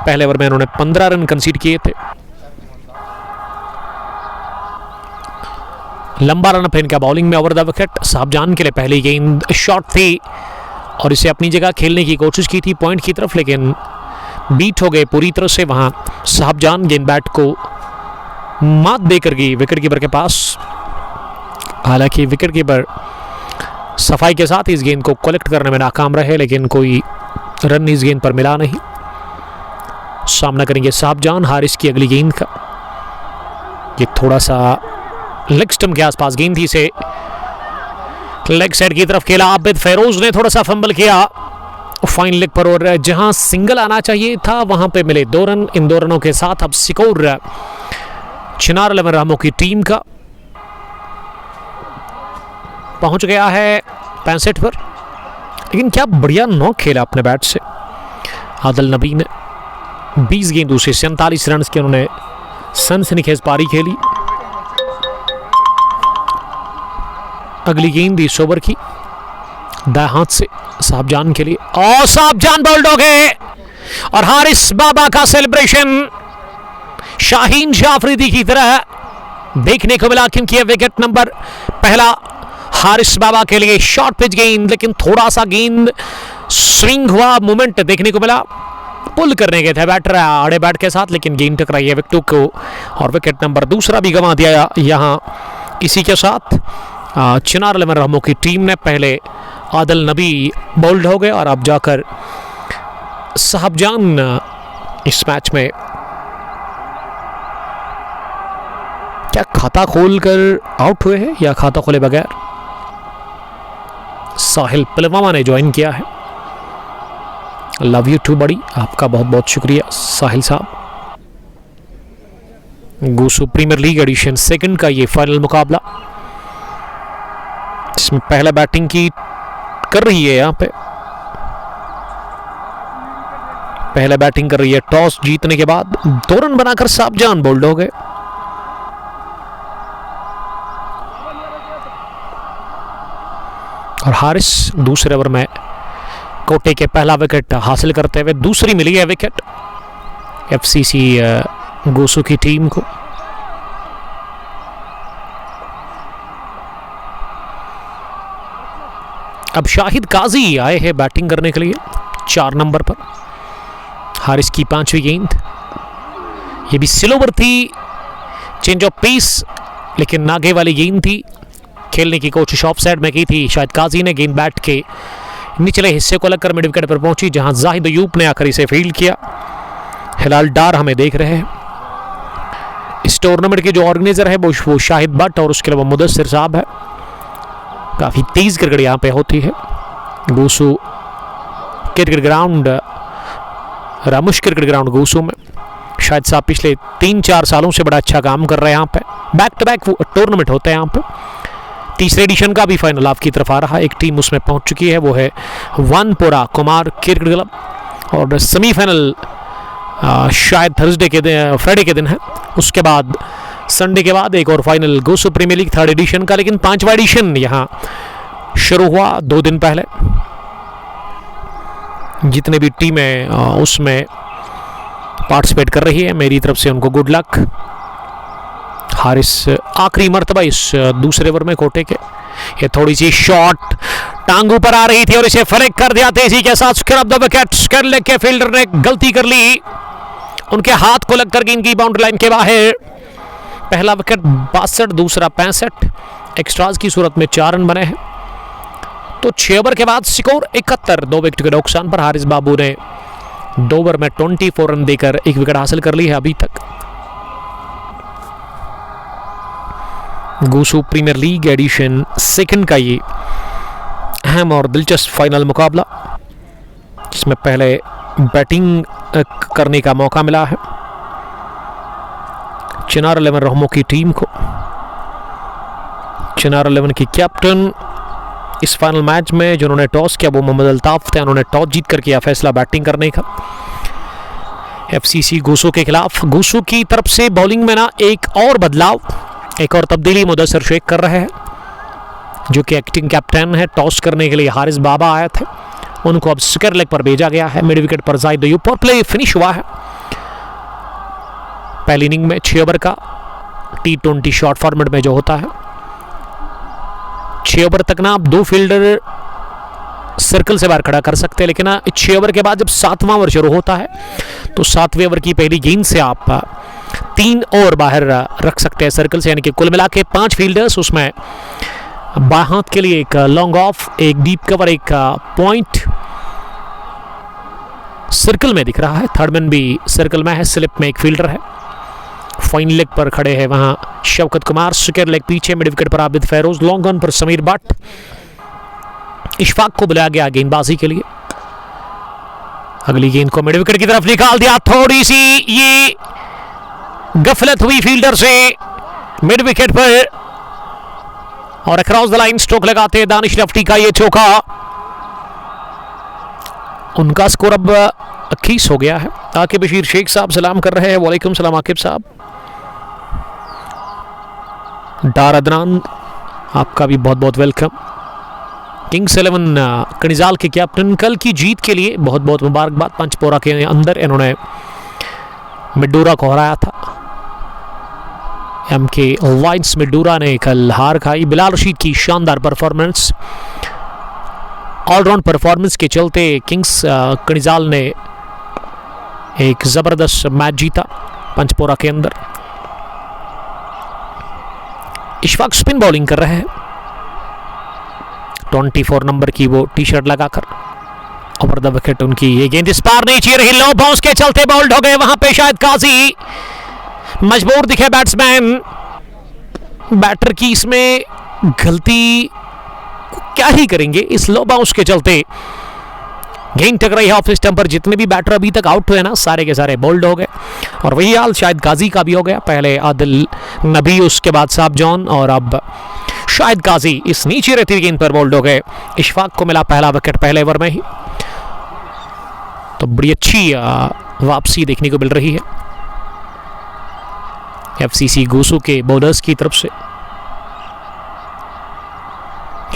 पहले ओवर में उन्होंने 15 रन कंसीड किए थे। लंबा रन अप इनका बॉलिंग में ओवर द विकेट। साहबजान के लिए पहली गेंद शॉट थी और इसे अपनी जगह खेलने की कोशिश की थी पॉइंट की तरफ, लेकिन बीट हो गए पूरी तरह से। वहां साहबजान गेंद बैट को मात देकर गई विकेट कीपर के पास। हालांकि विकेट कीपर सफाई के साथ इस गेंद को कलेक्ट करने में नाकाम रहे, लेकिन कोई रन इस गेंद पर मिला नहीं। सामना करेंगे साहबजान हारिस की अगली गेंद का। ये थोड़ा सा लेग स्टंप के आसपास गेंद थी, इसे लेग साइड की तरफ खेला। आबिद फेरोज ने थोड़ा सा फंबल किया फाइन लेग पर, और जहां सिंगल आना चाहिए था वहां पे मिले 2 रन। इन 2 रनों के साथ अब स्कोर चिनार 11 रामों की टीम का पहुंच गया है 65 पर। लेकिन क्या बढ़िया नॉक खेला अपने बैट से आदिल नबी ने। 20 गेंदों से 47 रन की उन्होंने सनसनीखेज पारी खेली। अगली गेंद इस ओवर की दाएं हाथ से साहबजान के लिए, और साहबजान बोल्ड हो गए और हारिस बाबा का सेलिब्रेशन शाहीन शाह अफरीदी की तरह देखने को मिला, क्योंकि यह विकेट नंबर पहला हारिस बाबा के लिए। शॉर्ट पिच गेंद, लेकिन थोड़ा सा गेंद स्विंग हुआ, मोमेंट देखने को मिला। पुल करने गए थे बैटर आड़े बैट के साथ, लेकिन गेंद टकराई है विकेट को और विकेट नंबर दूसरा भी गंवा दिया यहां। इसी के साथ चिनार 11 रामों की टीम ने पहले आदिल नबी बोल्ड हो गए और अब जाकर साहबजान इस मैच में क्या खाता खोलकर आउट हुए हैं या खाता खोले बगैर। साहिल पुलवामा ने ज्वाइन किया है। लव यू टू बड़ी, आपका बहुत बहुत शुक्रिया साहिल साहब। गूसू प्रीमियर लीग एडिशन 2 का ये फाइनल मुकाबला, जिसमें पहला बैटिंग की कर रही है यहां पे। पहले बैटिंग कर रही है टॉस जीतने के बाद 2 रन बनाकर साहबजान बोल्ड हो गए। और हारिस दूसरे ओवर में कोटे के पहला विकेट हासिल करते हुए दूसरी मिली है विकेट एफसीसी गूसू की टीम को। अब शाहिद काजी आए हैं बैटिंग करने के लिए 4 नंबर पर। हारिस की 5वीं गेंद, ये भी स्लोवर थी, चेंज ऑफ पेस, लेकिन नागे वाली गेंद थी। खेलने की कोशिश ऑफ साइड में की थी शायद काजी ने। गेंद बैट के निचले हिस्से को लगकर मिड विकेट पर पहुंची, जहां जाहिद अयूब ने आकर इसे फील्ड किया। हिलाल डार हमें देख रहे हैं। इस टूर्नामेंट के जो ऑर्गेनाइजर है वो शाहिद भट्ट और उसके अलावा मुदस्सिर साहब है। काफी तेज क्रिकेट यहाँ पे होती है। गूसू क्रिकेट ग्राउंड, रामुश क्रिकेट ग्राउंड गूसू में शायद साहब पिछले 3-4 सालों से बड़ा अच्छा काम कर रहे हैं। यहाँ पे बैक टू बैक टूर्नामेंट होते हैं। यहाँ पे तीसरे एडिशन का भी फाइनल आपकी तरफ आ रहा है। एक टीम उसमें पहुंच चुकी है, वो है वनपुरा कुमार क्रिकेट क्लब, और सेमीफाइनल शायद थर्सडे के दिन, फ्राइडे के दिन है। उसके बाद संडे के बाद एक और final Gusoo premier league 3rd edition का, लेकिन 5वां एडिशन यहाँ शुरू हुआ 2 दिन पहले। जितने भी टीमें उसमें पार्टिसिपेट कर रही है, मेरी तरफ से उनको गुड लक। हारिस आखिरी मर्तबा इस दूसरे ओवर में कोटे के, ये थोड़ी सी शॉट टांगों पर आ रही थी और इसे फ्लिक कर दिया तेजी के साथ। स्क्रब द विकेट, स्कर लेग के फील्डर ने गलती कर ली, उनके हाथ को लगकर गेंद की बाउंड्री लाइन के बाहर। पहला विकेट 62, दूसरा 65। एक्स्ट्राज की सूरत में 4 रन बने हैं। तो 6 ओवर के बाद स्कोर 71, 2 विकेट के नुकसान पर हारिस बाबू ने 2 ओवर में 24 रन देकर 1 विकेट हासिल कर ली है अभी तक। गूसू प्रीमियर लीग एडिशन 2 का ये अहम और दिलचस्प फाइनल मुकाबला, जिसमें पहले बैटिंग करने का मौका मिला है चिनार 11 रामों की टीम को। चिनार 11 की कैप्टन इस फाइनल मैच में जिन्होंने टॉस किया वो मोहम्मद अल्ताफ थे। उन्होंने टॉस जीत कर किया फैसला बैटिंग करने का एफसीसी गूसू के खिलाफ। गूसू की तरफ से बॉलिंग में ना एक और बदलाव, एक और तब्दीली मुदस्सिर शेख कर रहे हैं, जो कि एक्टिंग कैप्टन है। टॉस करने के लिए हारिस बाबा आए थे, उनको अब स्क्वायर लेग पर भेजा गया है। मिड विकेट पर Zahid Ayub. Power play finish हुआ है। पहली इनिंग में 6 ओवर का T20 शॉर्ट फॉर्मेट में जो होता है, 6 ओवर तक ना आप 2 फील्डर सर्कल से बाहर खड़ा कर सकते हैं, लेकिन 6 ओवर के बाद जब 7वां ओवर शुरू होता है तो 7वें ओवर की पहली गेंद से आप 3 और बाहर रख सकते हैं सर्कल से, यानी कि कुल मिला के 5 फील्डर्स। उसमें बाएं हाथ के लिए एक लॉन्ग ऑफ, एक डीप कवर, एक पॉइंट सर्कल में दिख रहा है। थर्ड मैन भी सर्कल में है, स्लिप में एक फील्डर है। फाइन लेग पर खड़े हैं वहां शौकत कुमार, स्क्वायर लेग पीछे। मिड विकेट पर आबिद फैरोज, लॉन्ग ऑन पर समीर बट। इशफाक को बुलाया गया गेंदबाजी के लिए। अगली गेंद को मिड विकेट की तरफ निकाल दिया, थोड़ी सी ये गफलत हुई फील्डर से मिड विकेट पर, और अक्रॉस द लाइन स्ट्रोक लगाते हैं दानिश लफ्टी का ये चौका। उनका स्कोर अब 21 हो गया है। आकिब बशीर शेख साहब सलाम कर रहे हैं। वालेकुम सलाम आकिब साहब। डार अदनान आपका भी बहुत बहुत वेलकम। किंग्स 11 कनिजाल के कैप्टन, कल की जीत के लिए बहुत बहुत मुबारकबाद। पंचपोरा के अंदर इन्होंने मिडूरा को हराया था। एमके लायंस मिडूरा ने कल हार खाई। बिलाल रशीद की शानदार परफॉर्मेंस, ऑलराउंड परफॉर्मेंस के चलते किंग्स कनिजाल ने एक जबरदस्त मैच जीता पंचपोरा के अंदर। इशफाक स्पिन बॉलिंग कर रहे हैं 24 नंबर की वो टी शर्ट लगाकर। ओवर द विकेट उनकी ये गेंद इस पार नहीं चाहिए रही, लो बाउंस के चलते बाउल्ड हो गए वहां पे शाहिद काजी। मजबूर दिखे बैट्समैन। बैटर की इसमें गलती क्या ही करेंगे, इस लो बाउंस के चलते गेंद टकराई है ऑफ स्टंप पर। जितने भी बैटर अभी तक आउट हुए ना, सारे के सारे बोल्ड हो गए, और वही हाल शाहिद काजी का भी हो गया। पहले आदिल नबी, उसके बाद साहब जॉन, और अब शाहिद काजी इस नीचे रहती गेंद पर बोल्ड हो गए। इशफाक को मिला पहला विकेट पहले ओवर में ही, तो बड़ी अच्छी वापसी देखने को मिल रही है एफसीसी गूसू के बॉलर्स की तरफ से।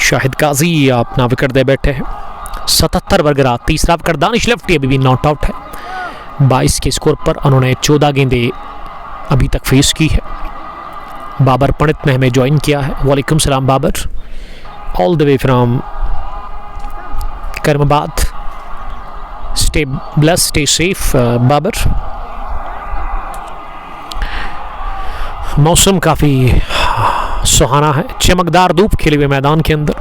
शाहिद काजी अपना विकेट दे बैठे हैं। 77 बरगरा, तीसरा विकेट। दानिश लेफ्टी अभी भी नॉट आउट है 22 के स्कोर पर। उन्होंने 14 गेंदें अभी तक फेस की है। बाबर पंडित ने हमें ज्वाइन किया है। वालेकुम सलाम Babar, all the way from Karmabad. Stay blessed, stay safe Babar. मौसम काफ़ी सुहाना है, चमकदार धूप खिले हुए मैदान के अंदर।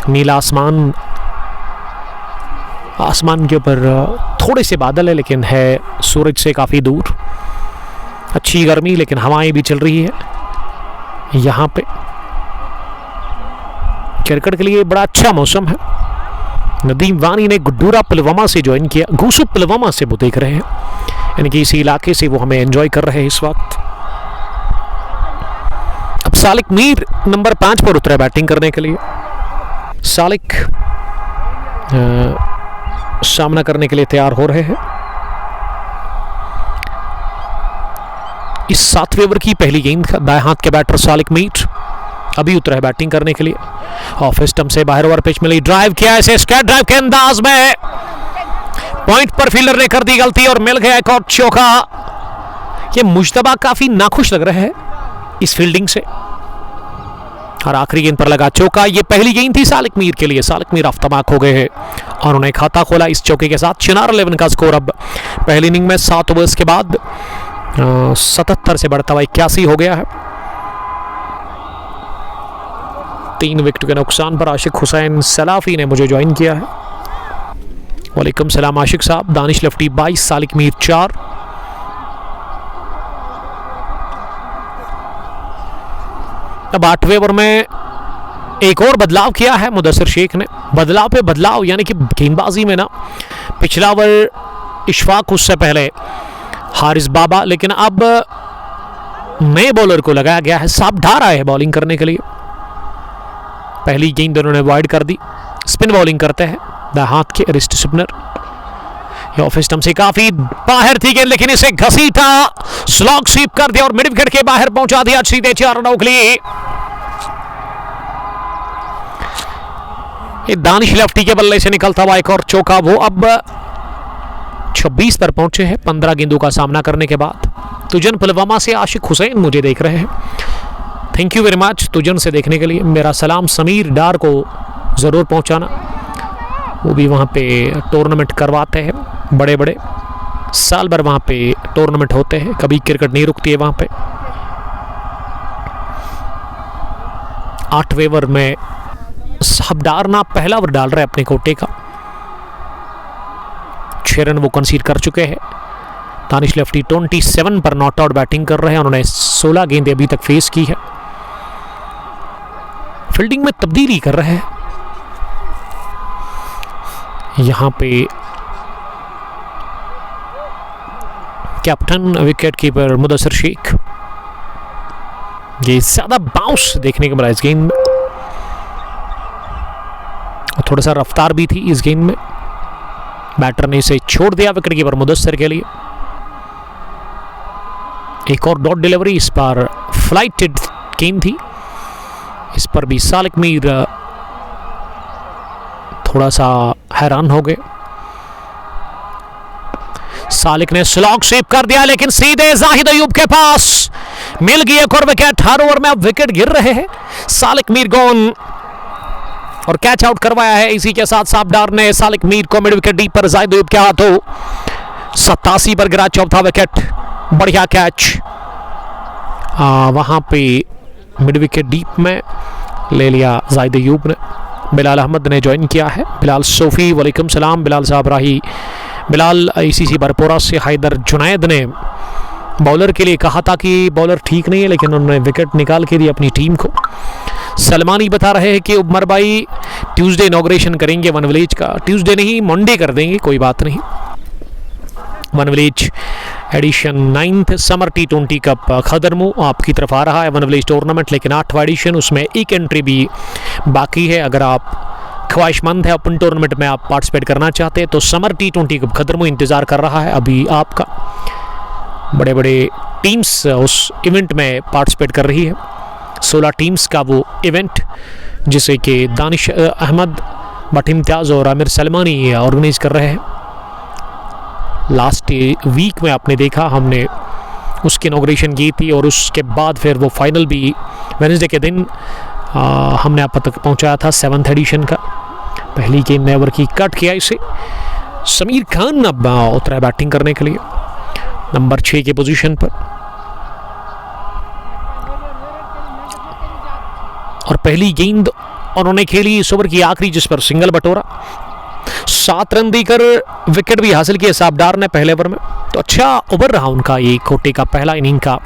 नीला आसमान, आसमान के ऊपर थोड़े से बादल है, लेकिन है सूरज से काफ़ी दूर। अच्छी गर्मी, लेकिन हवाएं भी चल रही है यहाँ पे। क्रिकेट के लिए बड़ा अच्छा मौसम है। नदीम वानी ने गुड्डूरा पुलवामा से ज्वाइन किया। गूसू पुलवामा से वो देख रहे हैं, यानी कि इसी इलाके से वो हमें एंजॉय कर रहे हैं इस वक्त। अब सालिक मीर नंबर 5 पर उतरे बैटिंग करने के लिए। सालिक सामना करने के लिए तैयार हो रहे हैं। इस 7वें ओवर की पहली गेंद दाएं हाथ के बैटर सालिक मीर अभी उतरा है बैटिंग करने के लिए। ऑफ स्टंप से बाहर ओवर पिच मिली, ड्राइव किया ऐसे स्क्वायर ड्राइव के अंदाज में। पॉइंट पर फील्डर ने कर दी गलती और मिल गया एक और चौका। ये मुश्तबा काफी नाखुश लग रहे हैं इस फील्डिंग से, और आखिरी गेंद पर लगा चौका। ये पहली गेंद थी सालिक मीर के लिए। सालिक मीर अफ्तमाक हो गए हैं और उन्होंने खाता खोला इस चौके के साथ। चिनार 11 का स्कोर अब पहली इनिंग में 7 ओवर्स के बाद 77 से बढ़ता हुआ 81 हो गया है। 3 विकेट के नुकसान पर आशिक हुसैन सलाफी ने मुझे ज्वाइन किया है। वालेकुम सलाम आशिक साहब। दानिश लफ्टी 22, सालिक मीर 4। अब 8वें ओवर में एक और बदलाव किया है मुदस्सिर शेख ने। बदलाव पे बदलाव, यानी कि गेंदबाजी में ना पिछला ओवर इशफाक, उससे पहले हारिस बाबा, लेकिन अब नए बॉलर को लगाया गया है। साब ढार आए हैं बॉलिंग करने के लिए। पहली गेंद उन्होंने वाइड कर दी। स्पिन बॉलिंग करते हैं दाएं हाथ के रिस्ट स्पिनर। ऑफ स्टंप से काफी बाहर थी गेंद, लेकिन इसे घसीटा, स्लॉग स्वीप कर दिया और मिड विकेट के बाहर पहुंचा दिया सीधे 4 रनों के लिए। ये दानिश लेफ्टी के बल्ले से निकलता हुआ एक और चौका। वो अब 26 पर पहुंचे हैं 15 गेंदों का सामना करने के बाद। तुजन पुलवामा से आशिक हुसैन मुझे देख रहे हैं, thank you very much Tujan से देखने के लिए। मेरा सलाम समीर डार को ज़रूर पहुंचाना, वो भी वहाँ पे टूर्नामेंट करवाते हैं, बड़े बड़े साल भर वहाँ पे टूर्नामेंट होते हैं, कभी क्रिकेट नहीं रुकती है वहाँ पे। 8वें ओवर में साहब डारना पहला ओवर डाल रहे हैं अपने कोटे का। 6 रन वो कंसीड कर चुके हैं। दानिश लेफ्टी 27 पर नॉट आउट बैटिंग कर रहे हैं। उन्होंने 16 गेंदें अभी तक फेस की है। फील्डिंग में तब्दीली कर रहे हैं यहां पे captain wicket keeper Mudassir Sheikh. ये ज्यादा बाउंस देखने को मिला इस गेंद में, और थोड़ा सा रफ्तार भी थी इस गेंद में। बैटर ने इसे छोड़ दिया विकेट कीपर मुदस्सिर के लिए। एक और डॉट डिलीवरी, इस पर फ्लाइटेड गेंद थी, इस पर भी सालिक मीर थोड़ा सा हैरान हो गए। सालिक ने स्लॉग सेव कर दिया, लेकिन सीधे जाहिद अयूब के पास मिल गई एक और विकेट। हर ओवर में अब विकेट गिर रहे हैं। सालिक मीर गॉन और कैच आउट करवाया है। इसी के साथ साबडार ने सालिक मीर को मिड विकेट डीप पर जाहिद अयूब के हाथों 87 पर गिरा चौथा विकेट। बढ़िया कैच वहां पे मिड विकेट डीप में ले लिया जाहिद अयूब ने। बिलाल अहमद ने ज्वाइन किया है, बिलाल सोफी, वालेकुम सलाम बिलाल साहब राही। बिलाल ICC बरपोरा से हैदर जुनैद ने बॉलर के लिए कहा था कि बॉलर ठीक नहीं है, लेकिन उन्होंने विकेट निकाल के दी अपनी टीम को। सलमानी बता रहे हैं कि उमर भाई ट्यूसडे इनॉग्रेशन करेंगे वन विलेज का। ट्यूसडे नहीं, मंडे कर देंगे, कोई बात नहीं। One village edition 9th summer T20 cup Khadarmoo आपकी तरफ आ रहा है। वन विलेज टूर्नामेंट, लेकिन 8वां एडिशन, उसमें एक एंट्री भी बाकी है। अगर आप ख्वाहिशमंद है ओपन टूर्नामेंट में आप पार्टिसिपेट करना चाहते हैं तो समर T20 कप खदरमू इंतज़ार कर रहा है अभी आपका। बड़े बड़े टीम्स उस इवेंट में पार्टिसिपेट कर रही है। 16 टीम्स का वो इवेंट, जिसे कि दानिश अहमद, भट्ट इम्तियाज़ और आमिर सलमानी ऑर्गेनाइज कर रहे हैं। लास्ट वीक में आपने देखा हमने उसकी इनॉग्रेशन की थी, और उसके बाद फिर वो फाइनल भी वेडनेसडे के दिन हमने आप तक पहुंचाया था 7th एडिशन का। पहली गेंद ने ओवर की कट किया इसे। समीर खान अब उतरा बैटिंग करने के लिए नंबर 6 की पोजीशन पर, और पहली गेंद उन्होंने खेली इस ओवर की आखिरी, जिस पर सिंगल बटोरा। 7 रन देकर विकेट भी हासिल किए साबडार ने पहले ओवर में। तो अच्छा ओवर रहा उनका ये कोटे का पहला इनिंग का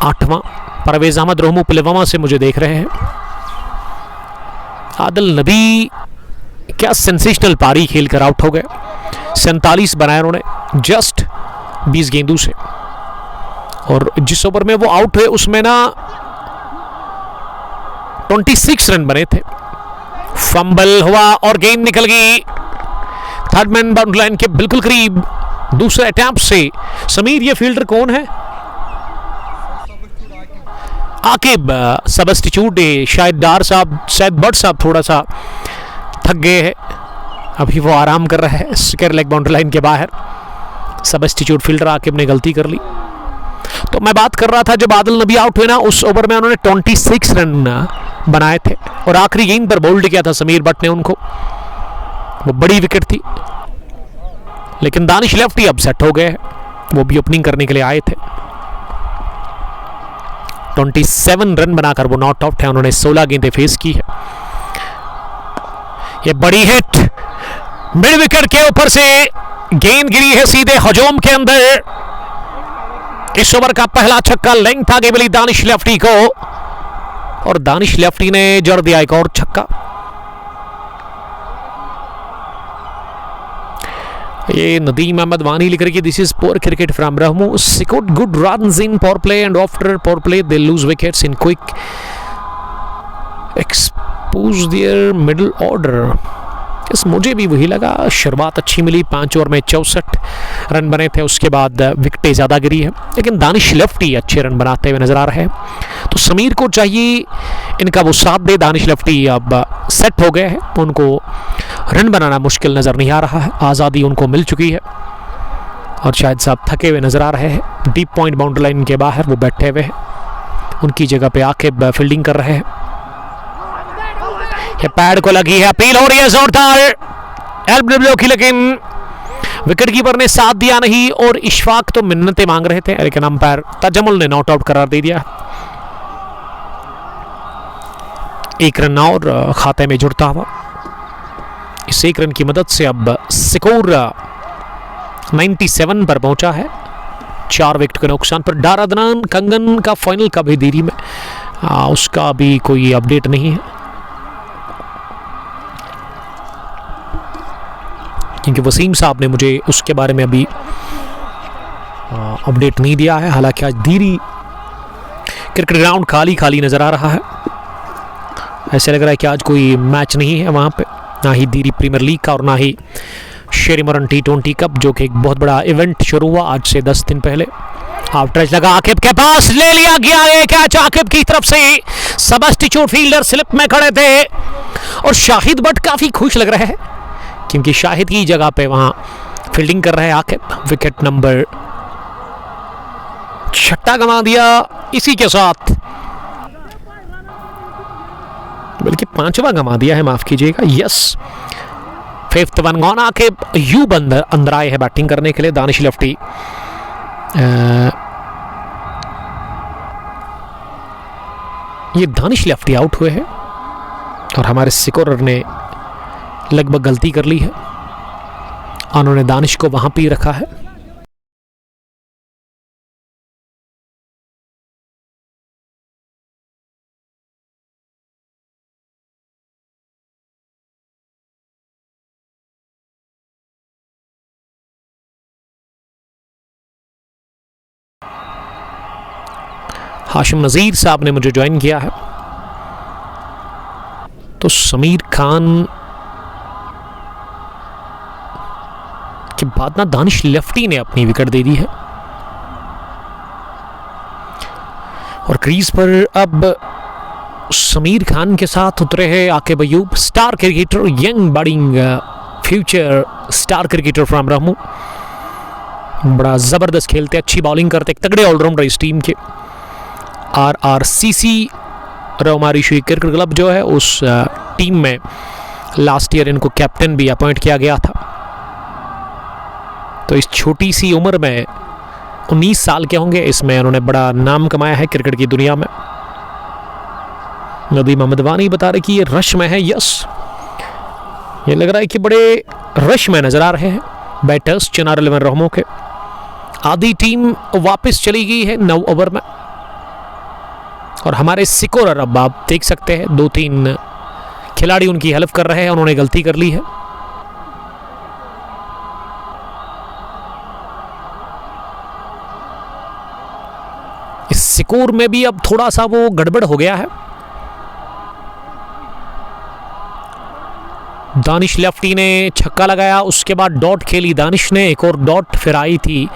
8वां। परवेज अहमद रोहमू पुलवामा से मुझे देख रहे हैं। आदिल नबी क्या सेंसेशनल पारी खेलकर आउट हो गए। 47 बनाए उन्होंने जस्ट 20 गेंदों से, और जिस ओवर में वो आउट हुए उसमें ना 26 रन बने थे। फंबल हुआ और गेंद निकल गई थर्ड मैन बाउंड्री लाइन के बिल्कुल करीब। दूसरे अटैम्प्ट से समीर, ये फील्डर कौन है? आकिब सबस्टिट्यूट। शायद डार साहब, शायद बट साहब थोड़ा सा थक गए हैं, अभी वो आराम कर रहे हैं स्क्वायर लेग बाउंड्री लाइन के बाहर। सबस्टिट्यूट फील्डर आकिब ने गलती कर ली। तो मैं बात कर रहा था, जब आदिल नबी आउट हुए ना, उस ओवर में उन्होंने 26 रन बनाए थे, और आखिरी गेंद पर बोल्ड किया था समीर बट ने उनको। वो बड़ी विकेट थी, लेकिन दानिश लेफ्टी अब सेट हो गए, वो भी ओपनिंग करने के लिए आए थे। 27 रन बनाकर वो नॉट आउट है। उन्होंने 16 गेंदें फेस की है। ये बड़ी हिट मिड विकेट के ऊपर से गेंद गिरी है सीधे हजूम के अंदर। इस ओवर का पहला छक्का लेंथ आगे मिली दानिश लेफ्टी को, और दानिश लेफ्टी ने जड़ दिया एक और छक्का। ये नदीम अहमद वानी लिख रही है, this is pure cricket from Rahmoo, scored good runs in power play and after power play they lose wickets in quick expose their middle order. बस मुझे भी वही लगा, शुरुआत अच्छी मिली, 5 ओवर में 64 रन बने थे, उसके बाद विकेटें ज़्यादा गिरी है, लेकिन दानिश लेफ्टी अच्छे रन बनाते हुए नज़र आ रहे हैं। तो समीर को चाहिए इनका वो साथ दे। दानिश लेफ्टी अब सेट हो गए हैं, उनको रन बनाना मुश्किल नज़र नहीं आ रहा है, आज़ादी उनको मिल चुकी है और शायद साहब थके हुए नज़र आ रहे हैं। डीप पॉइंट बाउंड्री लाइन के बाहर वो बैठे हुए हैं, उनकी जगह पे आके फील्डिंग कर रहे हैं। ये पैड को लगी है, अपील हो रही है जोरदार एलबीडब्ल्यू की, लेकिन विकेट कीपर ने साथ दिया नहीं और इशफाक तो मिन्नतें मांग रहे थे, लेकिन अंपायर तजमुल ने नॉट आउट करार दे दिया। 1 रन और खाते में जुड़ता हुआ, इस 1 रन की मदद से अब स्कोर 97 पर पहुंचा है, 4 विकेट के नुकसान पर। डारादनान कंगन का फाइनल का भी देरी में उसका भी कोई अपडेट नहीं है, क्योंकि वसीम साहब ने मुझे उसके बारे में अभी अपडेट नहीं दिया है। हालांकि आज धीरी क्रिकेट ग्राउंड खाली खाली नज़र आ रहा है, ऐसे लग रहा है कि आज कोई मैच नहीं है वहाँ पे, ना ही धीरी प्रीमियर लीग का और ना ही शेरिमरन T20 कप, जो कि एक बहुत बड़ा इवेंट शुरू हुआ आज से 10 दिन पहले। हाफ टच लगा, आकिब के पास ले लिया गया है कैच आकिब की तरफ से। सबस्टिट्यूट फील्डर स्लिप में खड़े थे और शाहिद बट काफ़ी खुश लग रहे हैं, क्योंकि शाहिद की जगह पे वहां फील्डिंग कर रहे हैं आकिब। विकेट नंबर 6 गंवा दिया, इसी के साथ बल्कि 5वां गंवा दिया है, माफ कीजिएगा, yes 5th one gone. Aqib Ayub अंदर आए हैं बैटिंग करने के लिए। दानिश लेफ्टी ये दानिश लेफ्टी आउट हुए हैं और हमारे स्कोरर ने लगभग गलती कर ली है, उन्होंने दानिश को वहां पे रखा है। हाशिम नज़ीर साहब ने मुझे ज्वाइन किया है। तो समीर खान के बाद ना दानिश लेफ्टी ने अपनी विकेट दे दी है और क्रीज पर अब समीर खान के साथ उतरे हैं Aqib Ayub, star cricketer, young budding future star cricketer from Ramu. बड़ा ज़बरदस्त खेलते, अच्छी बॉलिंग करते, एक तगड़े ऑलराउंडर इस टीम के। RRCC Rowmari Shri cricket club जो है उस टीम में लास्ट ईयर इनको कैप्टन भी अपॉइंट किया गया था। तो इस छोटी सी उम्र में 19 साल के होंगे, इसमें उन्होंने बड़ा नाम कमाया है क्रिकेट की दुनिया में। नदी मोहम्मद वानी बता रहे कि ये रश में है, यस ये लग रहा है कि बड़े रश में नजर आ रहे हैं बैटर्स चिनार 11 रहमों के। आधी टीम वापस चली गई है 9 ओवर में और हमारे स्कोरर अब आप देख सकते हैं 2-3 खिलाड़ी उनकी हेल्प कर रहे हैं, उन्होंने गलती कर ली है। इस स्कोर में भी अब थोड़ा सा वो गड़बड़ हो गया है। दानिश लेफ्टी ने छक्का लगाया, उसके बाद डॉट खेली दानिश ने, एक और डॉट फिर आई थी।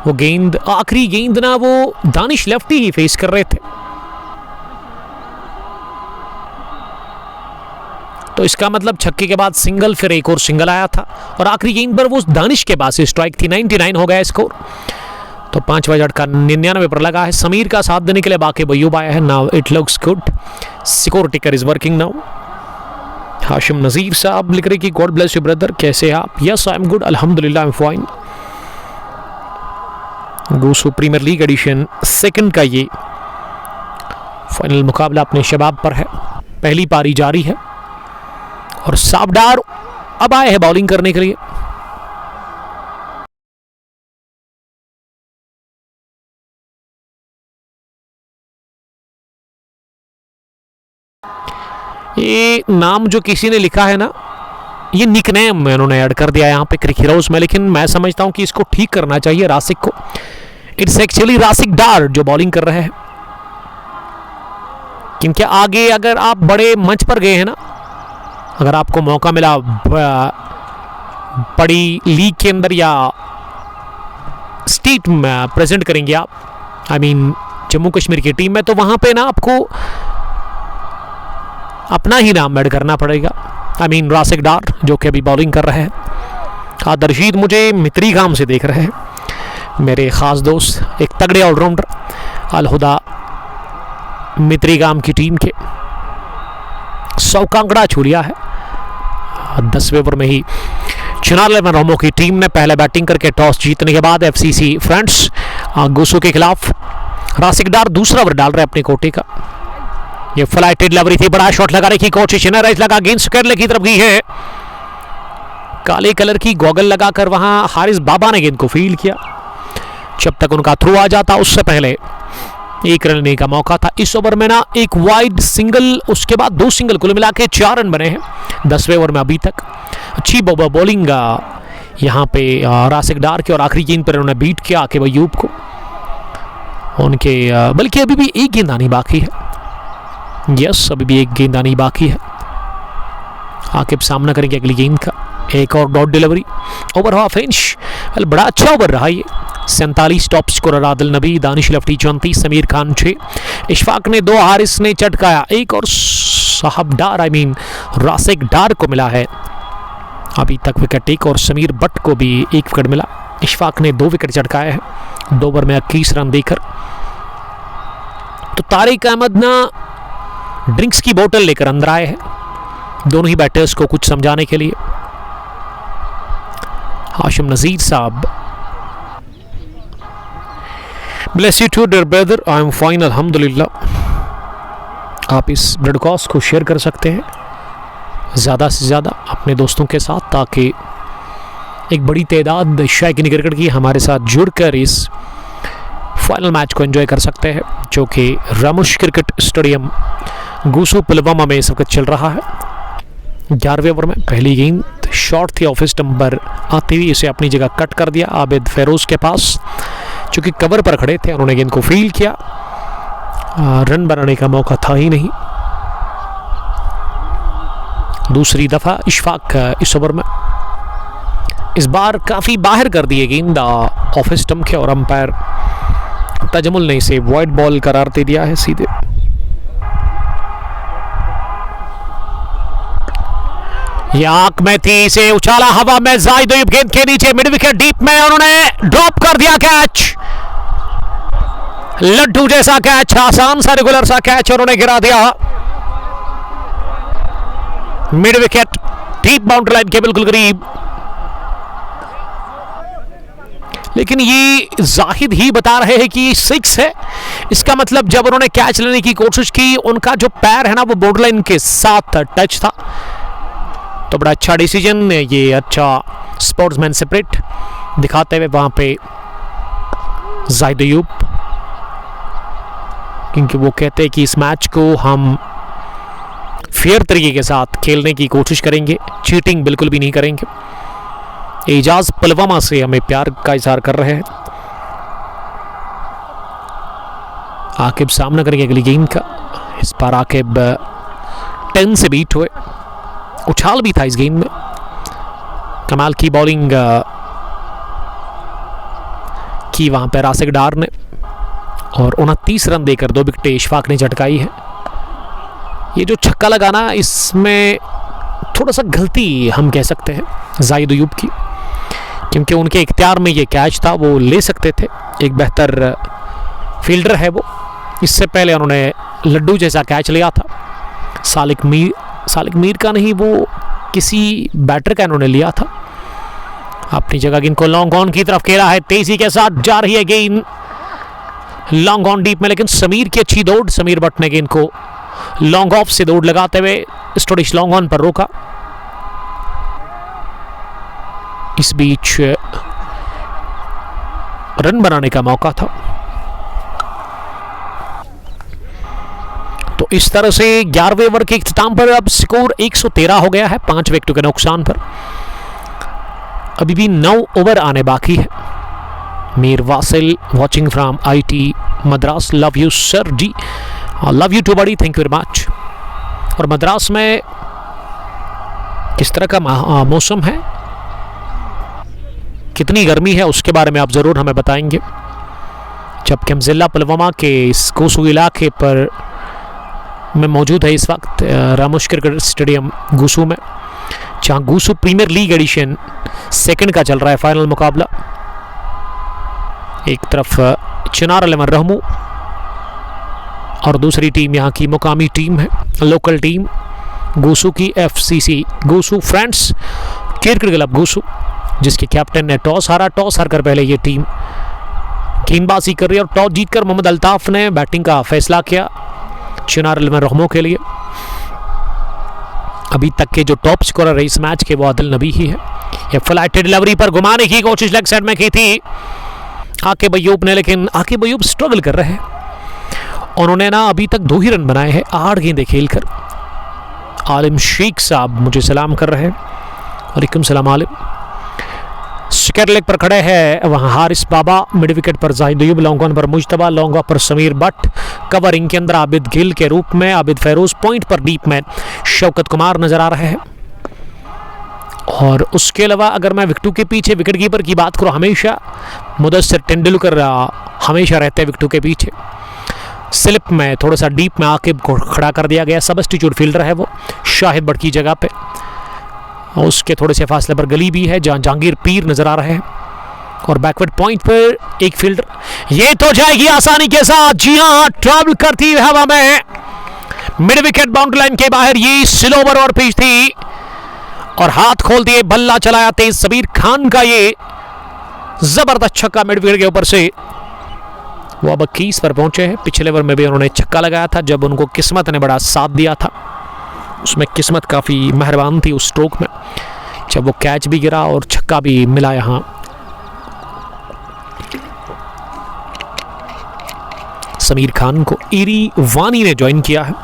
वो गेंद, आखिरी गेंद ना वो दानिश लेफ्टी ही फेस कर रहे थे, तो इसका मतलब छक्के के बाद सिंगल, फिर एक और सिंगल आया था और आखिरी गेंद पर वो दानिश के पास स्ट्राइक थी। 99 हो गया स्कोर। तो 5वां झटका 99 पर लगा है। समीर का साथ देने के लिए बाकी अयूब आया है। Now it looks good, score टिकर इज वर्किंग नाउ। हाशिम नज़ीर साहब लिख रहे कि गॉड ब्लेस यू ब्रदर, कैसे आप? यस आई एम गुड, अल्हम्दुलिल्लाह I am fine. Gusoo premier league edition 2 का ये फाइनल मुकाबला अपने शबाब पर है। पहली पारी जारी है और साबडार अब आए हैं बॉलिंग करने के लिए। ये नाम जो किसी ने लिखा है ना, ये निकनेम में उन्होंने ऐड कर दिया यहाँ पे क्रिक हीरोज में, लेकिन मैं समझता हूँ कि इसको ठीक करना चाहिए रासिक को। इट्स एक्चुअली रासिक डार जो बॉलिंग कर रहे हैं, क्योंकि आगे अगर आप बड़े मंच पर गए हैं ना, अगर आपको मौका मिला बड़ी लीग के अंदर या स्टेट में प्रेजेंट करेंगे आप, आई मीन जम्मू कश्मीर की टीम में, तो वहाँ पे ना आपको अपना ही नाम ऐड करना पड़ेगा। आई मीन रासिक डार जो कि अभी बॉलिंग कर रहे हैं, आदर्शीद मुझे मित्री गाम से देख रहे हैं, मेरे ख़ास दोस्त, एक तगड़े ऑलराउंडर अलहुदा मित्री गाम की टीम के 100 का आंकड़ा छू लिया है 10वें ओवर में ही। चुनार 11 रोमो की टीम ने पहले बैटिंग करके टॉस जीतने के बाद एफसीसी फ्रेंड्स गुसू के खिलाफ रासिक डार दूसरा ओवर डाल रहे अपने कोटे का। ये फ्लाइटेड डिलीवरी थी, बड़ा शॉट लगाने की कोशिश, राइज लगा, गेंद स्क्वायर की तरफ गई है। काले कलर की गॉगल लगाकर वहां हारिस बाबा ने गेंद को फील्ड किया। जब तक उनका थ्रो आ जाता उससे पहले एक रन लेने का मौका था। इस ओवर में ना एक वाइड सिंगल, उसके बाद 2 सिंगल, कुल मिला के 4 रन बने हैं 10वें ओवर में अभी तक। अच्छी बॉलिंग यहाँ पे रासिक डार के, और आखिरी गेंद पर उन्होंने बीट किया आकिब अयूब को उनके, बल्कि अभी भी एक गेंद आनी बाकी है। यस, अभी भी एक गेंद आनी बाकी है। आकिब सामना करेंगे अगली गेंद का। एक और dot delivery, over half inch, बड़ा अच्छा ओवर रहा ये। 47 टॉप स्कोरर आदिल नबी, दानिश लफ्टी 34, समीर खान 6, इशफाक ने 2, हारिस ने चटकाया 1 और साहब डार आई मीन रासिक डार को मिला है अभी तक विकेट 1, और समीर बट को भी 1 विकेट मिला। इशफाक ने 2 विकेट चटकाए हैं 2 ओवर में 21 रन देकर। तो तारिक अहमद ना ड्रिंक्स की बोतल लेकर अंदर आए हैं दोनों ही बैटर्स को कुछ समझाने के लिए। Hashim Nazir sahab, bless you too dear brother, I am fine अल्हम्दुलिल्लाह। आप इस ब्रॉडकास्ट को शेयर कर सकते हैं ज़्यादा से ज़्यादा अपने दोस्तों के साथ, ताकि एक बड़ी तादाद शायकीन क्रिकेट की हमारे साथ जुड़कर इस फाइनल मैच को एंजॉय कर सकते हैं, जो कि रामुश क्रिकेट स्टेडियम गुसू पुलवामा में इस वक्त चल रहा है। 11वें ओवर में पहली गेंद शॉट थी, ऑफिस नंबर आते हुए इसे अपनी जगह कट कर दिया आबिद फेरोज के पास, चूँकि कवर पर खड़े थे, उन्होंने गेंद को फील्ड किया। रन बनाने का मौका था ही नहीं। दूसरी दफ़ा इशफाक इस ओवर में इस बार काफ़ी बाहर कर दिए गेंद ऑफ स्टंप के, और अंपायर तजमुल ने इसे वाइड बॉल करार दे दिया है सीधे। आंख में थी, इसे उछाला हवा में, जाहिद अयूब गेंद के नीचे मिड विकेट डीप में, उन्होंने ड्रॉप कर दिया कैच। लड्डू जैसा कैच, आसान सा रेगुलर सा कैच, और उन्होंने गिरा दिया mid wicket deep boundary line के बिल्कुल करीब। लेकिन ये जाहिद ही बता रहे हैं कि 6 है। इसका मतलब जब उन्होंने कैच लेने की कोशिश की, उनका जो पैर है ना वो बॉर्डर लाइन के साथ टच था। तो बड़ा अच्छा डिसीजन, ये अच्छा स्पोर्ट्समैन स्पिरिट दिखाते हुए वहाँ पे जाहिद अयूब, क्योंकि वो कहते हैं कि इस मैच को हम फेयर तरीके के साथ खेलने की कोशिश करेंगे, चीटिंग बिल्कुल भी नहीं करेंगे। एजाज पुलवामा से हमें प्यार का इजहार कर रहे हैं। आकिब सामना करेंगे अगली गेंद का। इस बार आकिब 10 से बीट हुए, उछाल भी था इस गेंद में। कमाल की बॉलिंग की वहां पर रासिक डार ने, और 29 रन देकर 2 विकेट इशफाक ने झटकाई है। ये जो छक्का लगाना, इसमें थोड़ा सा गलती हम कह सकते हैं जाहिद अयूब की, क्योंकि उनके इख्तियार में ये कैच था, वो ले सकते थे। एक बेहतर फील्डर है वो। इससे पहले उन्होंने लड्डू जैसा कैच लिया था, सालिक मीर का नहीं, वो किसी बैटर का इन्होंने लिया था। अपनी जगह गेंद को लॉन्ग ऑन की तरफ खेला है, तेजी के साथ जा रही है गेंद लॉन्ग ऑन डीप में, लेकिन समीर की अच्छी दौड़, समीर बट ने गेंद को लॉन्ग ऑफ से दौड़ लगाते हुए स्टोडिश लॉन्ग ऑन पर रोका। इस बीच रन बनाने का मौका था। तो इस तरह से 11वें ओवर के इख्तिताम पर अब स्कोर 113 हो गया है 5 विकेटों के नुकसान पर। अभी भी 9 ओवर आने बाकी है। Mir Wasil watching from IT Madras, love you sir ji, love you too buddy, thank you very much. और मद्रास में किस तरह का मौसम है, कितनी गर्मी है, उसके बारे में आप ज़रूर हमें बताएंगे। जबकि हम ज़िला पुलवामा के इस गूसू इलाके पर में मौजूद है इस वक्त, रामोश क्रिकेट स्टेडियम गूसू में, जहाँ गूसू प्रीमियर लीग एडिशन सेकंड का चल रहा है फाइनल मुकाबला। एक तरफ चिनार 11 रहमू और दूसरी टीम यहाँ की मुकामी टीम है, लोकल टीम गूसू की FCC गूसू friends cricket club Gusoo, जिसके कैप्टन ने टॉस हारा। टॉस हारकर पहले ये टीम गेंदबाजी कर रही है और टॉस जीतकर मोहम्मद अल्ताफ ने बैटिंग का फैसला किया चिनार 11 रहमू के लिए। अभी तक के जो टॉप स्कोरर है इस मैच के वो आदिल नबी ही है। ये फ्लाइट डिलीवरी पर घुमाने की कोशिश लेग साइड में की थी आकिब अय्यूब ने, लेकिन आकिब अय्यूब स्ट्रगल कर रहे हैं। उन्होंने ना अभी तक 2 ही रन बनाए हैं 8 गेंदें खेलकर। आलिम शेख साहब मुझे सलाम कर रहे हैं, वालेकुम सलाम आलिम। सेकंड लेग पर खड़े हैं वहाँ हारिस बाबा, मिड विकेट पर जाहिद अय्यूब, लॉन्ग ऑन पर मुजतबा, लॉन्ग ऑफ पर समीर भट्ट, कवरिंग के अंदर आबिद गिल के रूप में आबिद फेरोज, पॉइंट पर डीप में शौकत कुमार नजर आ रहे हैं। और उसके अलावा अगर मैं विकेटों के पीछे विकेट कीपर की बात करूँ, हमेशा मुदस्सिर तेंदुलकर हमेशा रहते हैं विकेटों के पीछे। स्लिप में थोड़ा सा डीप में आकिब को खड़ा कर दिया गया, सबस्टिट्यूट फील्डर है वो शाहिद भट्ट की जगह पे। उसके थोड़े से फासले पर गली भी है जहाँ जहांगीर पीर नजर आ रहे हैं। और बैकवर्ड पॉइंट पर एक फील्डर, ये तो जाएगी आसानी के साथ, जी हाँ, ट्रैवल करती है हवा में, मिड विकेट बाउंड्री लाइन के बाहर। ये स्लो ओवर और पिच थी और हाथ खोल दिए, बल्ला चलाया तेज सबीर खान का, ये जबरदस्त छक्का मिड विकेट के ऊपर से। वो अब 21 पर पहुंचे हैं। पिछले ओवर में भी उन्होंने छक्का लगाया था जब उनको किस्मत ने बड़ा साथ दिया था, उसमें किस्मत काफ़ी मेहरबान थी उस स्ट्रोक में, जब वो कैच भी गिरा और छक्का भी मिला। यहाँ समीर खान को इरी वानी ने ज्वाइन किया है।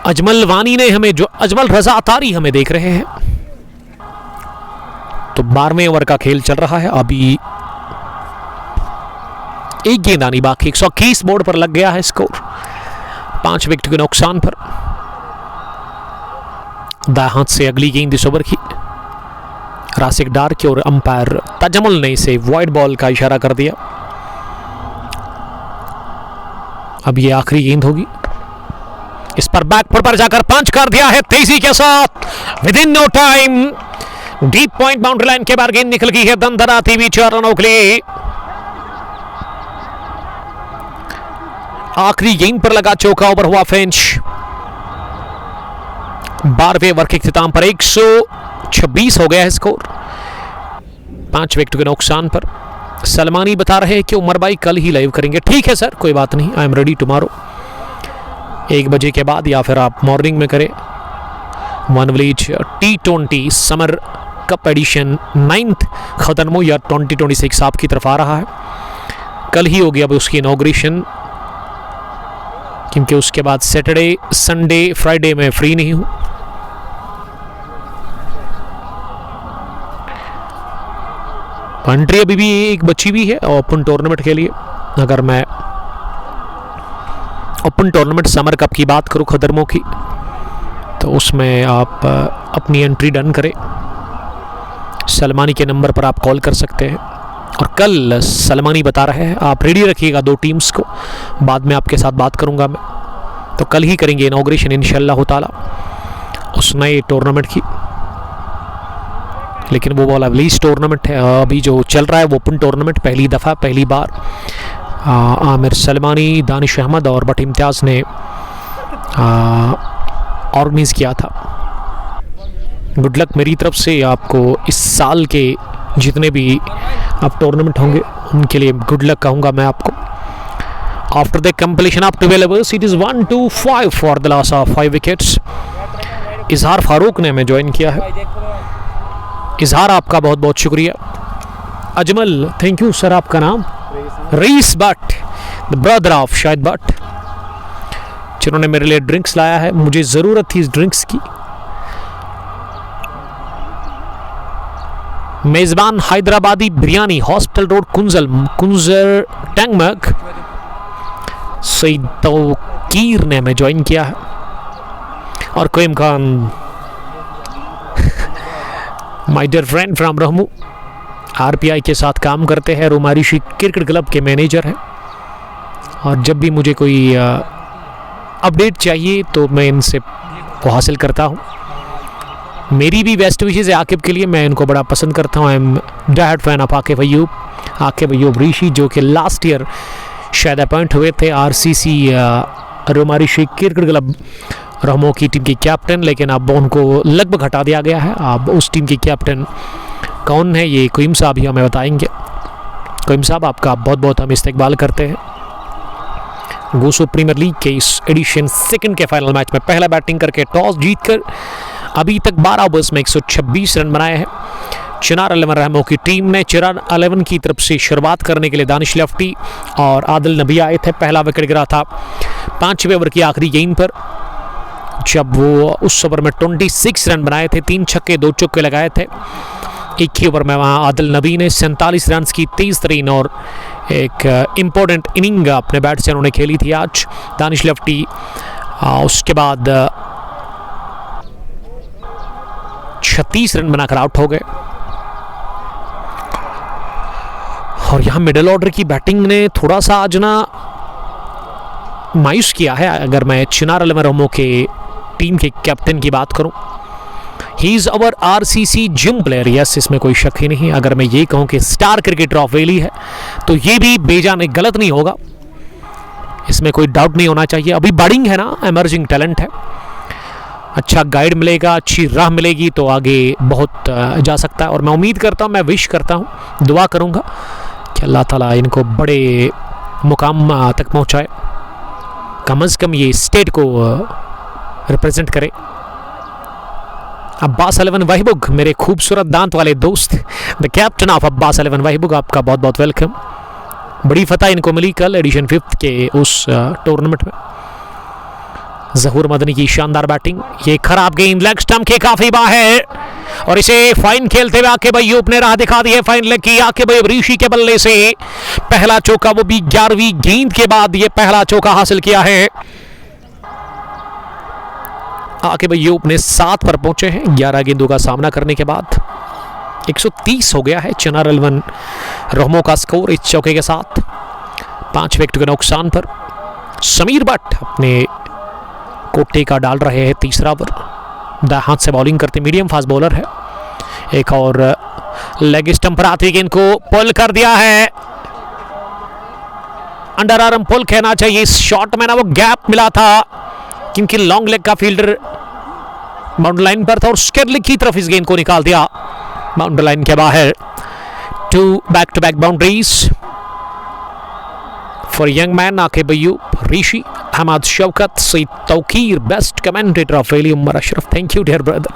अजमल वानी ने हमें जो अजमल रजा अतारी हमें देख रहे हैं। तो 12वें ओवर का खेल चल रहा है, अभी एक गेंद आनी बाकी। 121 बोर्ड पर लग गया है स्कोर 5 विकेट के नुकसान पर। दाएं हाथ से अगली गेंद इस ओवर की रासिक डार की और अंपायर तजमुल ने इसे वाइड बॉल का इशारा कर दिया। अब ये आखिरी गेंद होगी, इस पर बैकफुट पर जाकर पंच कर दिया है तेजी के साथ within no time. Deep point boundary line के बाहर गेंद निकल गई है दंदनाती हुई 4 रनों के लिए। आखिरी गेंद पर लगा चौका, ओवर हुआ फिनिश। 12वें ओवर के इख्तिताम पर 126 हो गया है स्कोर 5 विकेट के नुकसान पर। सलमानी बता रहे हैं कि उमर भाई कल ही लाइव करेंगे। ठीक है सर, कोई बात नहीं, आई एम रेडी टुमारो। 1 बजे के बाद या फिर आप मॉर्निंग में करें। One village T20 summer cup edition 9th खत्म या 2026 आपकी तरफ आ रहा है। कल ही होगी अब उसकी इनॉग्रेशन, क्योंकि उसके बाद सैटरडे संडे फ्राइडे में फ्री नहीं हूँ। एंट्री अभी भी एक बची भी है ओपन टूर्नामेंट के लिए। अगर मैं ओपन टूर्नामेंट समर कप की बात करूँ खदरमों की, तो उसमें आप अपनी एंट्री डन करें। सलमानी के नंबर पर आप कॉल कर सकते हैं। और कल सलमानी बता रहे हैं, आप रेडी रखिएगा 2 टीम्स को, बाद में आपके साथ बात करूंगा मैं। तो कल ही करेंगे इनॉग्रेशन इंशाल्लाह ताला उस नए टूर्नामेंट की। लेकिन वो वाला रिलीज टूर्नामेंट है अभी जो चल रहा है, वो ओपन टूर्नामेंट पहली दफ़ा पहली बार आमिर सलमानी, दानिश अहमद और बट इम्तियाज़ ने ऑर्गेनाइज़ किया था। गुड लक मेरी तरफ से आपको इस साल के जितने भी आप टूर्नामेंट होंगे उनके लिए गुड लक कहूँगा मैं आपको। After the completion of 12 overs it is 1-5 for the loss of 5 wickets. इजहार फारूक ने हमें ज्वाइन किया है। इजहार आपका बहुत बहुत शुक्रिया। Ajmal thank you sir. आपका नाम? Raees Bhat, the brother of Shahid Bhat, जिन्होंने मेरे लिए ड्रिंक्स लाया है। मुझे ज़रूरत थी इस ड्रिंक्स की। मेजबान हैदराबादी बिरयानी, हॉस्पिटल रोड, कुंजर टैंगमर्ग। सईद तौकीर ने हमें ज्वाइन किया है। और Koyam Khan, my dear friend from Rahmoo, RPI के साथ काम करते हैं, रोमारिशी क्रिकेट क्लब के मैनेजर हैं। और जब भी मुझे कोई अपडेट चाहिए तो मैं इनसे को हासिल करता हूँ। मेरी भी बेस्ट विशेज़ है आकिब के लिए, मैं इनको बड़ा पसंद करता हूँ। I am diehard fan of Aqib Ayub Rishi, जो कि लास्ट ईयर शायद अपॉइंट हुए थे RCC Romarishi cricket club Rahmoo की टीम के कैप्टन, लेकिन अब उनको लगभग हटा दिया गया है। अब उस टीम के कैप्टन कौन है ये कोयम साहब ही हमें बताएंगे। कोयम साहब, आपका बहुत बहुत हम इस्तकबाल करते हैं। गोसो प्रीमियर लीग के इस एडिशन सेकंड के फाइनल मैच में पहला बैटिंग करके टॉस जीतकर अभी तक 12 ओवर्स में 126 रन बनाए हैं चिनार 11 रहमो की टीम ने। चिनार 11 की तरफ से शुरुआत करने के लिए दानिश लेफ्टी और आदिल नबी आए थे। पहला विकेट गिरा था 5वें ओवर की आखिरी गेंद पर, जब वो उस ओवर में 26 रन बनाए थे, 3 छक्के 2 चौके लगाए थे। एक ही ओवर में वहाँ आदिल नबी ने 47 रन की तेज तरीन और एक इम्पोर्टेंट इनिंग अपने बैट से उन्होंने खेली थी आज दानिश लेफ्टी। उसके बाद 36 रन बनाकर आउट हो गए। और यहाँ मिडिल ऑर्डर की बैटिंग ने थोड़ा सा आज ना मायूस किया है। अगर मैं चिनार 11 रहमो के टीम के कैप्टन की बात करूं, he is our RCC gym player, yes, इसमें कोई शक ही नहीं। अगर मैं ये कहूं कि स्टार क्रिकेटर ऑफ वैली है तो ये भी बेजान गलत नहीं होगा, इसमें कोई डाउट नहीं होना चाहिए। अभी बडिंग है ना, एमर्जिंग टैलेंट है, अच्छा गाइड मिलेगा, अच्छी राह मिलेगी तो आगे बहुत जा सकता है। और मैं उम्मीद करता हूँ, मैं विश करता हूँ, दुआ करूँगा कि अल्लाह ताला इनको बड़े मुकाम तक पहुँचाए, कम अज़ कम ये स्टेट को रिप्रेजेंट करे। अब्बास 11 वहीबुग, मेरे खूबसूरत दांत वाले दोस्त, द कैप्टन ऑफ अब्बास 11 वहीबुग, आपका बहुत बहुत वेलकम। बड़ी फतह इनको मिली कल एडिशन 5 के उस टूर्नामेंट में। जहूर मदनी की शानदार बैटिंग, ये खराब गेंद लेग स्टंप के काफी बाहर और इसे फाइन खेलते हुए आकिब अयूब ने राह दिखा दी है फाइन लेग की। आकिब अयूब ऋषि के बल्ले से पहला चौका, वो भी 11वीं गेंद के बाद ये पहला चौका हासिल किया है। आकिब अयूब ने 7 पर पहुंचे हैं 11 गेंदों का सामना करने के बाद। 130 हो गया है चिनार 11 रहमो का स्कोर इस चौके के साथ। 5 विकेट के नुकसान पर समीर बट अपने कोटे का डाल रहे हैं तीसरा ओवर। दाएं हाथ से बॉलिंग करते मीडियम फास्ट बॉलर है। एक और लेग स्टंप पर आती गेंद को पुल कर दिया है, अंडर आर्म पुल कहना चाहिए। इस शॉट में ना वो गैप मिला था क्योंकि लॉन्ग लेग का फील्डर बाउंड्री लाइन पर था और स्केरलिक की तरफ इस गेंद को निकाल दिया बाउंड्री लाइन के बाहर। 2 back to back boundaries for young man Aqib Ayub, Rishi, Ahmad Shaukat, Saeed Tauqeer, best commentator of valley Umar Ashraf. Thank you dear brother,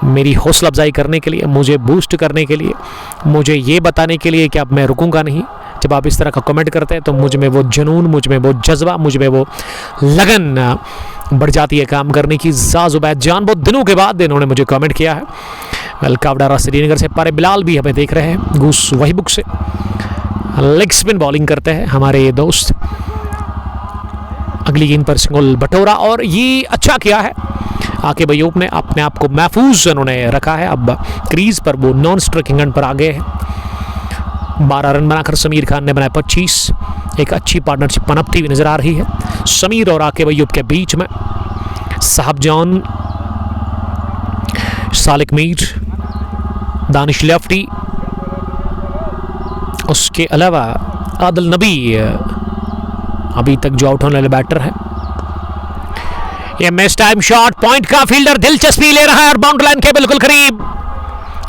मेरी हौसला अफजाई करने के लिए, मुझे बूस्ट करने के लिए, मुझे ये बताने के लिए कि अब मैं रुकूंगा नहीं। जब आप इस तरह का कमेंट करते हैं तो मुझ में वो जुनून, मुझ में वो जज्बा, मुझ में वो लगन बढ़ जाती है काम करने की। ज़ाज़ुबैद जान बहुत दिनों के बाद इन्होंने मुझे कमेंट किया है। वेलकावडारा श्रीनगर से पारे बिलाल भी हमें देख रहे हैं। गूस वहीबुक से लेग स्पिन बॉलिंग करते हैं हमारे ये दोस्त। अगली गेंद पर सिंगल बटोरा और ये अच्छा किया है आकिब अयूब ने, अपने आप को महफूज उन्होंने रखा है। अब क्रीज पर वो नॉन स्ट्राइकिंग रन पर आ गए हैं। 12 रन बनाकर समीर खान ने बनाए 25। एक अच्छी पार्टनरशिप पनपती हुई नजर आ रही है समीर और आकिब अयूब के बीच में। साहब जॉन, सालिक मीर, दानिश लेफ्टी, उसके अलावा आदिल नबी अभी तक जो आउट होने वाले बैटर है। ये मिस टाइम शॉट, पॉइंट का फील्डर दिलचस्पी ले रहा है और बाउंड्री लाइन के बिल्कुल करीब।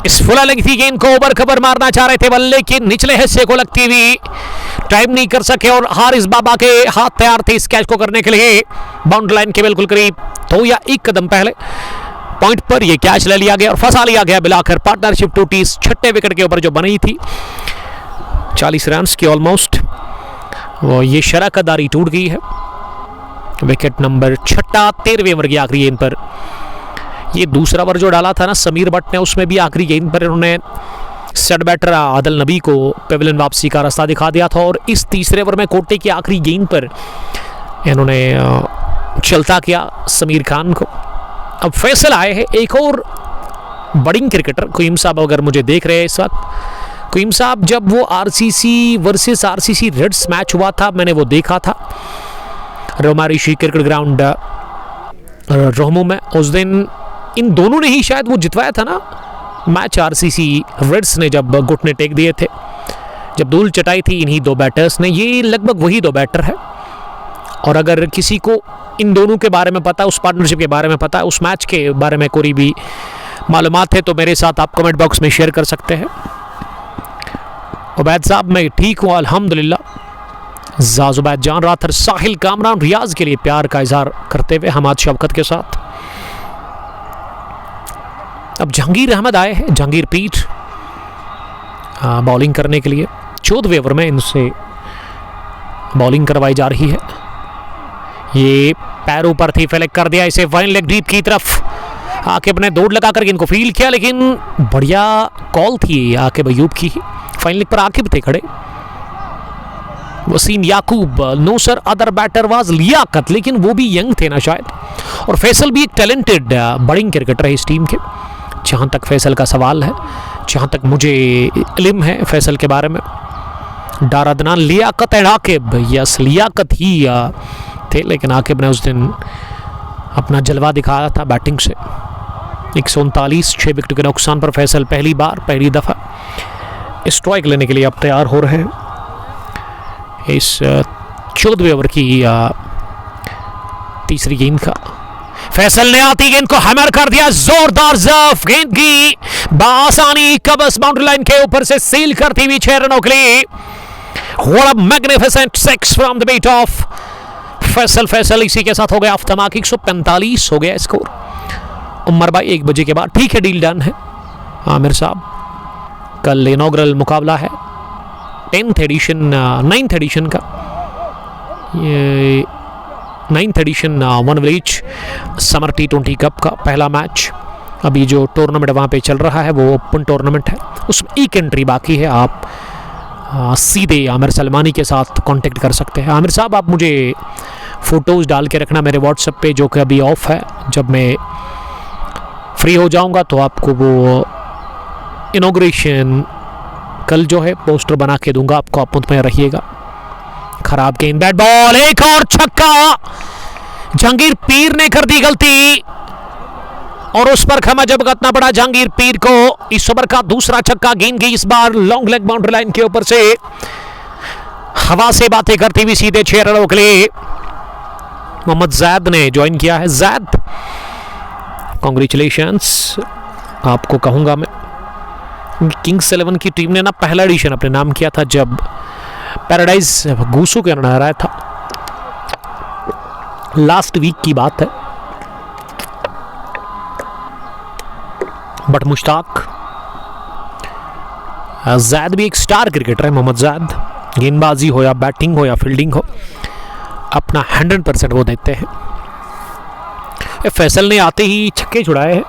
इस फुला लगी थी गेंद को ओवर कवर मारना चाह रहे थे बल्ले के निचले हिस्से को लगती हुई, टाइम नहीं कर सके और हारिस बाबा के हाथ तैयार थे इस कैच को करने के लिए। बाउंड्री लाइन के बिल्कुल करीब, तो या एक कदम पहले पॉइंट पर यह कैच ले लिया गया और फंसा लिया गया बिलाकर। पार्टनरशिप टूटी इस 6ठे विकेट के ऊपर जो बनी थी 40 रन की ऑलमोस्ट, वो ये शराकतदारी टूट गई है। विकेट नंबर 6, 13वें ओवर की आखिरी गेंद पर। ये दूसरा ओवर जो डाला था ना समीर बट ने, उसमें भी आखिरी गेंद पर इन्होंने सेट बैटर आदिल नबी को पेविलियन वापसी का रास्ता दिखा दिया था और इस तीसरे ओवर में कोटे की आखिरी गेंद पर इन्होंने चलता किया समीर खान को। अब फैसल आए हैं, एक और बड़िंग क्रिकेटर क्वीम साहब अगर मुझे देख रहे हैं इस वक्त। क्वीम साहब जब वो RCC versus RCC reds match हुआ था मैंने वो देखा था रोमारिशी क्रिकेट ग्राउंड रोहमू में। उस दिन इन दोनों ने ही शायद वो जितवाया था ना मैच, आरसीसी रेड्स ने जब घुटने टेक दिए थे, जब धूल चटाई थी इन्हीं दो बैटर्स ने। ये लगभग वही दो बैटर है और अगर किसी को इन दोनों के बारे में पता है, उस पार्टनरशिप के बारे में पता है, उस मैच के बारे में कोई भी मालूमात है तो मेरे साथ आप कमेंट बॉक्स में शेयर कर सकते हैं। उबैद साहब मैं ठीक हूँ अल्हम्दुलिल्लाह। जाजुबैद जान राथर साहिल कामरान रियाज के लिए प्यार का इजहार करते हुए हमाद शौकत के साथ। अब जहांगीर अहमद आए हैं, जहांगीर पीर बॉलिंग करने के लिए। 14वें ओवर में इनसे बॉलिंग करवाई जा रही है। ये पैरों पर थी, फेलेक्ट कर दिया इसे वाइन लेग डीप की तरफ। आकिब ने दौड़ लगा करके इनको फील्ड किया लेकिन बढ़िया कॉल थी आकिब अयूब की। फाइन लेग पर आकिब थे खड़े। Waseem Yaqoob, no sir other batter was Liyaqat, लेकिन वो भी यंग थे ना शायद। और फैसल भी एक टैलेंटेड बड़िंग क्रिकेटर है इस टीम के, जहाँ तक फैसल का सवाल है, जहाँ तक मुझे इल्म है फैसल के बारे में। डारादनान लियाकत एंड आकिब, यस लियाकत ही थे लेकिन आकिब ने उस दिन अपना जलवा दिखाया था बैटिंग से। 139 6 विकेट के नुकसान पर फैसल पहली बार पहली दफ़ा स्ट्राइक लेने के लिए अब तैयार हो रहे हैं इस 14वें ओवर की तीसरी गेंद का। फैसल ने आती गेंद को हैमर कर दिया, जोरदार जर्फ गेंद की बासानी कबस बाउंड्री लाइन के ऊपर से सील करती हुई 6 रनों के लिए। What a magnificent six from the bat of Faisal इसी के साथ हो गया अफ्तमाक। 145 हो गया स्कोर। उमर भाई 1 बजे के बाद ठीक है, डील डन है। आमिर साहब कल इनॉग्रल मुकाबला है 9th एडिशन का, ये 9th edition one village summer T20 cup का पहला मैच। अभी जो टूर्नामेंट वहाँ पे चल रहा है वो ओपन टूर्नामेंट है, उसमें एक एंट्री बाकी है। आप सीधे आमिर सलमानी के साथ कांटेक्ट कर सकते हैं। आमिर साहब आप मुझे फ़ोटोज़ डाल के रखना मेरे व्हाट्सएप पे, जो कि अभी ऑफ है। जब मैं फ्री हो जाऊंगा तो आपको वो इनॉग्रेशन कल जो है पोस्टर बना के दूंगा आपको, आप मुतमईन रहिएगा। खराब गेंद, बैट बॉल, एक और छक्का। जहांगीर पीर ने कर दी गलती और उस पर खमा जब भुगतना पड़ा जहांगीर पीर को। इस ओवर का दूसरा छक्का, गेंद की इस बार लॉन्ग लेग बाउंड्री लाइन के ऊपर से हवा से बातें करती हुई सीधे 6 रनों के लिए। मोहम्मद जैद ने ज्वाइन किया है। जैद कॉन्ग्रेचुलेशंस आपको कहूंगा मैं। किंग्स 11 की टीम ने ना पहला एडिशन अपने नाम किया था जब पैराडाइज गूसू के रन हराया था, लास्ट वीक की बात है। बट मुश्ताक जैद भी एक स्टार क्रिकेटर है। मोहम्मद जैद गेंदबाजी हो या बैटिंग हो या फील्डिंग हो, अपना 100% वो देते हैं। फैसल ने आते ही छक्के छुड़ाए हैं,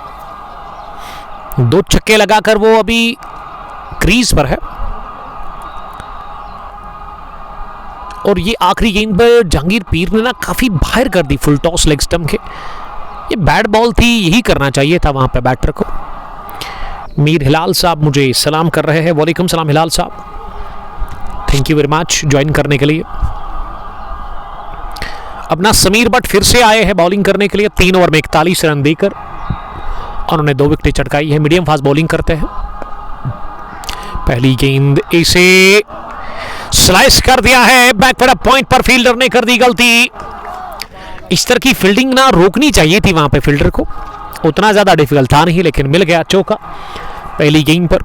2 छक्के लगाकर वो अभी क्रीज पर है। और ये आखिरी गेंद पर जहांगीर पीर ने ना काफी बाहर कर दी फुल टॉस लेग स्टंप के। ये बैट बॉल थी, यही करना चाहिए था वहां पे बैटर को। मीर हिलाल साहब मुझे सलाम कर रहे हैं। वालेकुम सलाम हिलाल साहब, thank you very much join करने के लिए। अपना समीर बट फिर से आए हैं बॉलिंग करने के लिए। 3 ओवर में 41 रन देकर उन्होंने 2 विकेटें चटकाई है। मीडियम फास्ट बॉलिंग करते हैं। पहली गेंद इसे स्लाइस कर दिया है, बैकवर्ड पॉइंट पर फील्डर ने कर दी गलती। इस तरह की फील्डिंग ना रोकनी चाहिए थी वहां पे फील्डर को, उतना ज्यादा डिफिकल्ट था नहीं, लेकिन मिल गया चौका पहली गेंद पर।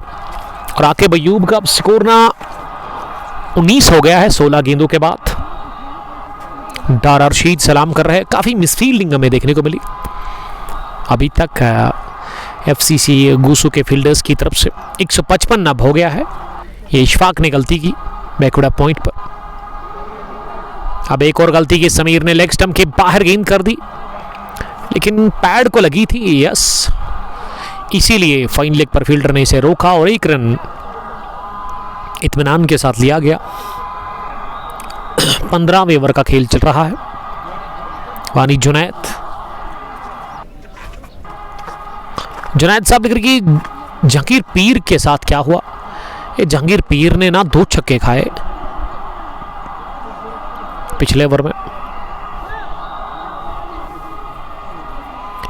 और आकिब अयूब का स्कोर ना 19 हो गया है 16 गेंदों के बाद। डार अर्शीद सलाम कर रहे हैं। काफी मिसफील्डिंग हमें देखने को मिली अभी तक एफसीसी गूसू के फील्डर्स की तरफ से। 155 अब हो गया है। ये इशफाक ने गलती की बैकवर्ड पॉइंट पर। अब एक और गलती की, समीर ने लेग स्टंप के बाहर गेंद कर दी लेकिन पैड को लगी थी, यस, इसीलिए फाइन लेग पर फील्डर ने इसे रोका और 1 रन इत्मीनान के साथ लिया गया। 15वें ओवर का खेल चल रहा है। वानी जुनैद साहब लिख रहे कि जहांगीर पीर के साथ क्या हुआ। ये जहांगीर पीर ने ना 2 छक्के खाए पिछले ओवर में।